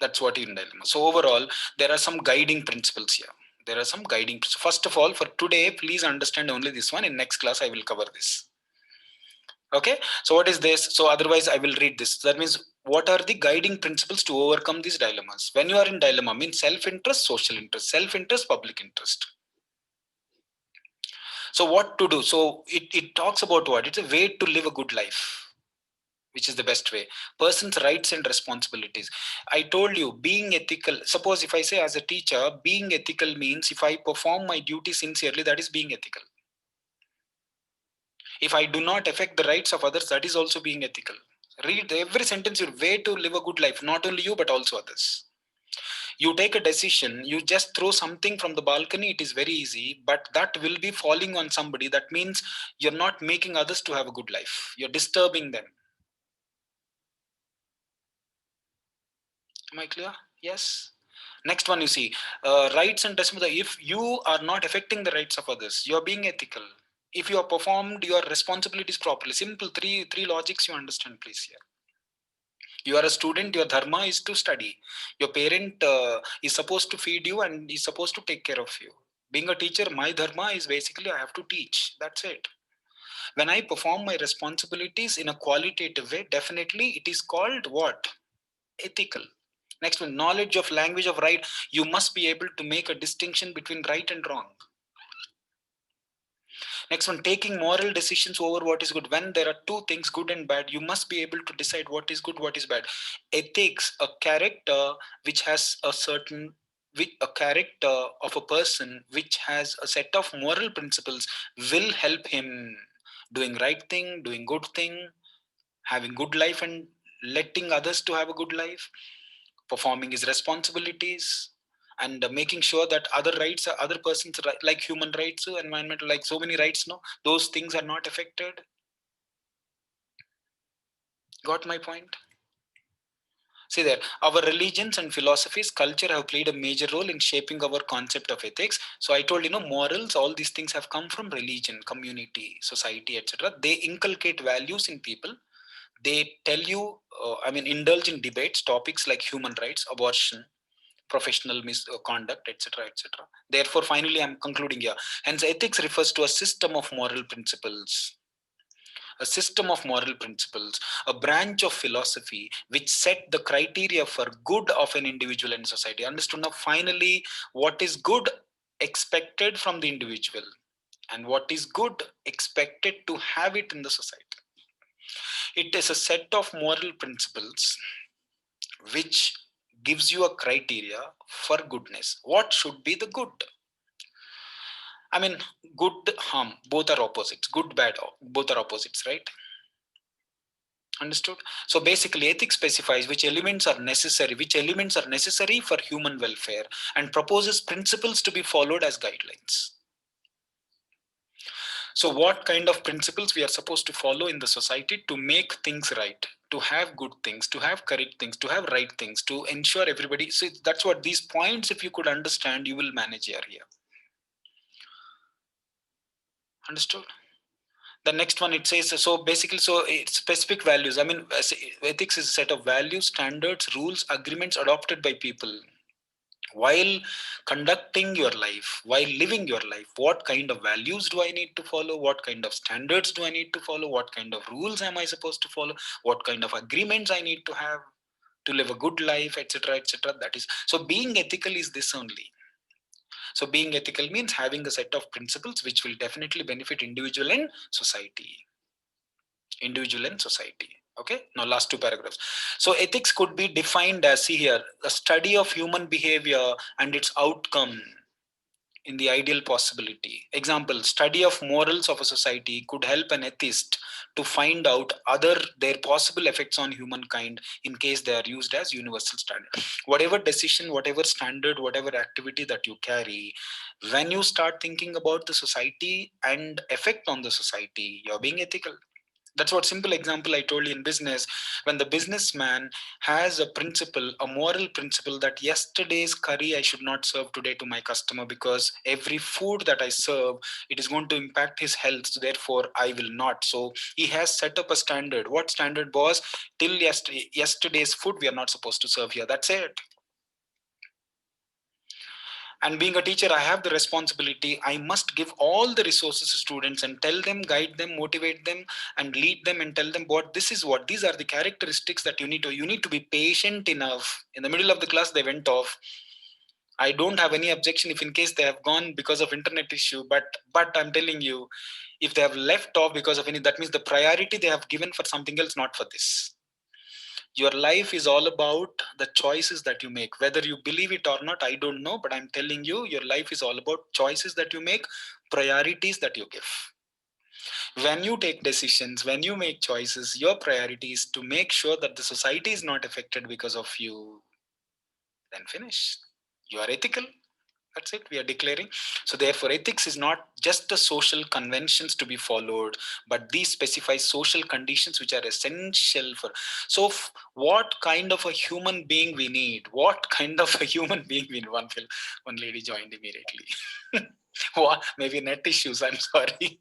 That's what in dilemma. So overall, there are some guiding principles here. There are some guiding principles. First of all, for today, please understand only this one. In next class, I will cover this. Okay. So what is this? So otherwise, I will read this. That means what are the guiding principles to overcome these dilemmas? When you are in dilemma, means self-interest, social interest, self-interest, public interest. So what to do? So it talks about what? It's a way to live a good life. Which is the best way? Person's rights and responsibilities. I told you, being ethical. Suppose if I say as a teacher, being ethical means if I perform my duty sincerely, that is being ethical. If I do not affect the rights of others, that is also being ethical. Read every sentence, your way to live a good life, not only you but also others. You take a decision, you just throw something from the balcony, it is very easy, but that will be falling on somebody. That means you're not making others to have a good life, you're disturbing them. Am I clear? Yes. Next one, you see, rights and responsibility. If you are not affecting the rights of others, you are being ethical. If you have performed your responsibilities properly, simple three logics you understand, please. Here, you are a student. Your dharma is to study. Your parent is supposed to feed you and is supposed to take care of you. Being a teacher, my dharma is basically I have to teach. That's it. When I perform my responsibilities in a qualitative way, definitely it is called what? Ethical. Next one, knowledge of language of right. You must be able to make a distinction between right and wrong. Next one, taking moral decisions over what is good. When there are two things, good and bad, you must be able to decide what is good, what is bad. Ethics, a character which has a certain, a character of a person which has a set of moral principles will help him doing right thing, doing good thing, having good life and letting others to have a good life, performing his responsibilities, and making sure that other rights, other persons like human rights, environmental, like so many rights, no, those things are not affected. Got my point? See there, our religions and philosophies, culture have played a major role in shaping our concept of ethics. So I told, morals, all these things have come from religion, community, society, etc. They inculcate values in people. They tell you, indulge in debates, topics like human rights, abortion, professional misconduct, etc., etc. Therefore, finally, I'm concluding here. Hence, ethics refers to a system of moral principles. A system of moral principles, a branch of philosophy which set the criteria for good of an individual and society. Understood now? Finally, what is good expected from the individual and what is good expected to have it in the society. It is a set of moral principles which gives you a criteria for goodness. What should be the good? Good, harm, both are opposites. Good, bad, both are opposites, right? Understood? So basically, ethics specifies which elements are necessary for human welfare and proposes principles to be followed as guidelines. So what kind of principles we are supposed to follow in the society to make things right, to have good things, to have correct things, to have right things, to ensure everybody. So that's what these points, if you could understand, you will manage your area. Understood? The next one, it says, so basically, so it's specific values. Ethics is a set of values, standards, rules, agreements adopted by people while conducting your life, while living your life. What kind of values do I need to follow? What kind of standards do I need to follow? What kind of rules am I supposed to follow? What kind of agreements I need to have to live a good life, etc., etc. That is, so being ethical is this only. So being ethical means having a set of principles which will definitely benefit individual and society. Individual and society. Okay, now last two paragraphs. So ethics could be defined as, see here, a study of human behavior and its outcome. in the ideal possibility. Example, study of morals of a society could help an atheist to find out other their possible effects on humankind in case they are used as universal standard. Whatever decision, whatever standard, whatever activity that you carry, when you start thinking about the society and effect on the society, you're being ethical. That's what simple example I told you in business. When the businessman has a principle, a moral principle that yesterday's curry I should not serve today to my customer because every food that I serve, it is going to impact his health. So therefore, I will not. So he has set up a standard. What standard was? Till yesterday's food we are not supposed to serve here. That's it. And being a teacher, I have the responsibility. I must give all the resources to students and tell them, guide them, motivate them, and lead them and tell them what this is, what these are the characteristics that you need to be patient enough. In the middle of the class they went off. I don't have any objection if in case they have gone because of internet issue, but I'm telling you, if they have left off because of any, that means the priority they have given for something else, not for this. Your life is all about the choices that you make. Whether you believe it or not, I don't know, but I'm telling you, your life is all about choices that you make, priorities that you give. When you take decisions, when you make choices, your priority is to make sure that the society is not affected because of you. Then finish. You are ethical. That's it, we are declaring. So therefore, ethics is not just the social conventions to be followed, but these specify social conditions which are essential for. So what kind of a human being we need? What kind of a human being we need? One lady joined immediately. What? Maybe net issues, I'm sorry.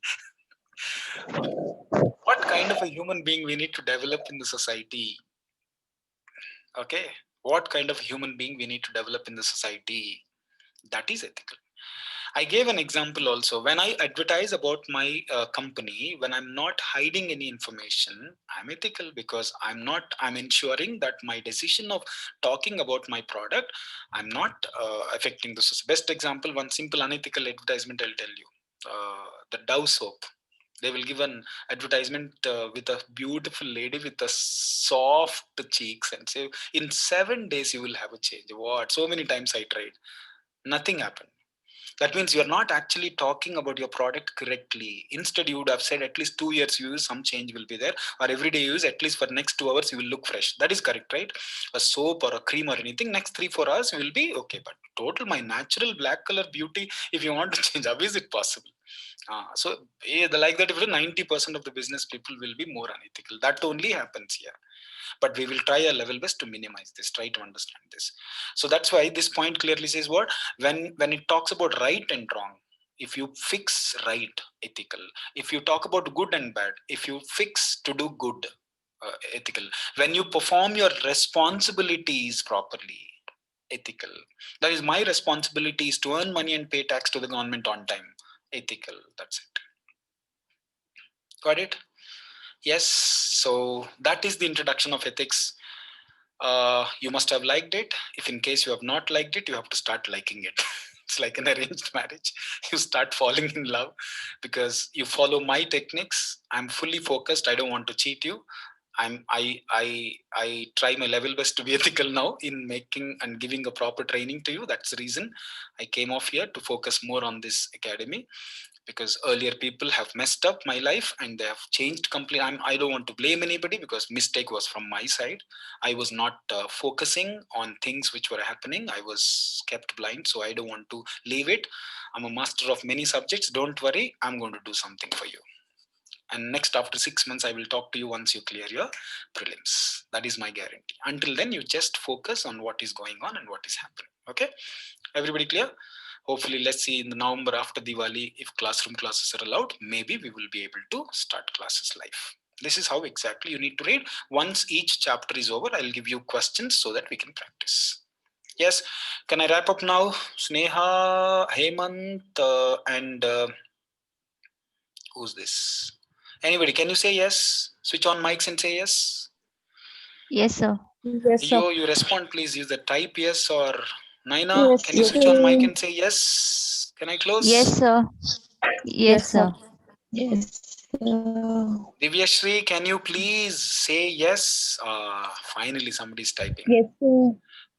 What kind of a human being we need to develop in the society? Okay. What kind of human being we need to develop in the society? That is ethical. I gave an example also. When I advertise about my company, when I'm not hiding any information, I'm ethical because I'm ensuring that my decision of talking about my product, I'm not affecting the society. Best example, one simple unethical advertisement I'll tell you. The Dove soap. They will give an advertisement with a beautiful lady with a soft cheeks and say, in 7 days you will have a change. What? So many times I tried. Nothing happened. That means you're not actually talking about your product correctly. Instead, you would have said at least 2 years you use, some change will be there, or every day you use, at least for next 2 hours you will look fresh. That is correct, right? A soap or a cream or anything, next 3-4 hours you will be okay. But total, my natural black color beauty, if you want to change, how is it possible? Like that, if 90% of the business people will be more unethical. That only happens here. But we will try our level best to minimize this, try to understand this. So that's why this point clearly says what? When it talks about right and wrong, if you fix right, ethical. If you talk about good and bad, if you fix to do good, ethical. When you perform your responsibilities properly, ethical. That is, my responsibility is to earn money and pay tax to the government on time, ethical. That's it. Got it? Yes. So that is the introduction of ethics. You must have liked it. If in case you have not liked it, you have to start liking it. It's like an arranged marriage. You start falling in love because you follow my techniques. I'm fully focused. I don't want to cheat you. I try my level best to be ethical now in making and giving a proper training to you. That's the reason I came off here to focus more on this academy, because earlier people have messed up my life and they have changed completely. I don't want to blame anybody because mistake was from my side. I was not focusing on things which were happening. I was kept blind, so I don't want to leave it. I'm a master of many subjects. Don't worry, I'm going to do something for you. And next, after 6 months, I will talk to you once you clear your prelims. That is my guarantee. Until then, you just focus on what is going on and what is happening. Okay, everybody clear? Hopefully, let's see in the November after Diwali, if classroom classes are allowed, maybe we will be able to start classes live. This is how exactly you need to read. Once each chapter is over, I'll give you questions so that we can practice. Yes, can I wrap up now? Sneha, Hemant, and who's this? Anybody, can you say yes? Switch on mics and say yes. Yes, sir. Yes, sir. You respond, please. Use the type yes or Naina. Yes, Can you switch on mic and say yes? Can I Yes, close? sir. Yes, yes, sir. sir. Yes, sir. Divyashri, can you please say yes? Finally, somebody's typing. Yes, sir.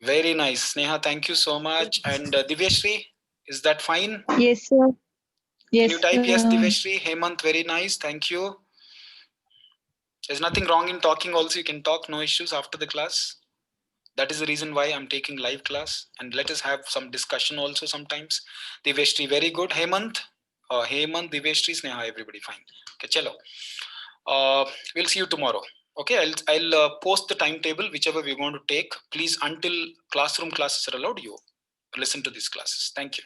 Very nice. Sneha, thank you so much. And Divyashri, Is that fine? Yes, sir. Can Yes, you type yes, sir. Diveshri? Hemant, very nice. Thank you. There's nothing wrong in talking also. You can talk, no issues after the class. That is the reason why I'm taking live class. And let us have some discussion also sometimes. Diveshri, very good. Hemant, Diveshri, Sneha, everybody fine. Okay, chalo. We'll see you tomorrow. Okay, I'll post the timetable, whichever we're going to take. Please, until classroom classes are allowed, you listen to these classes. Thank you.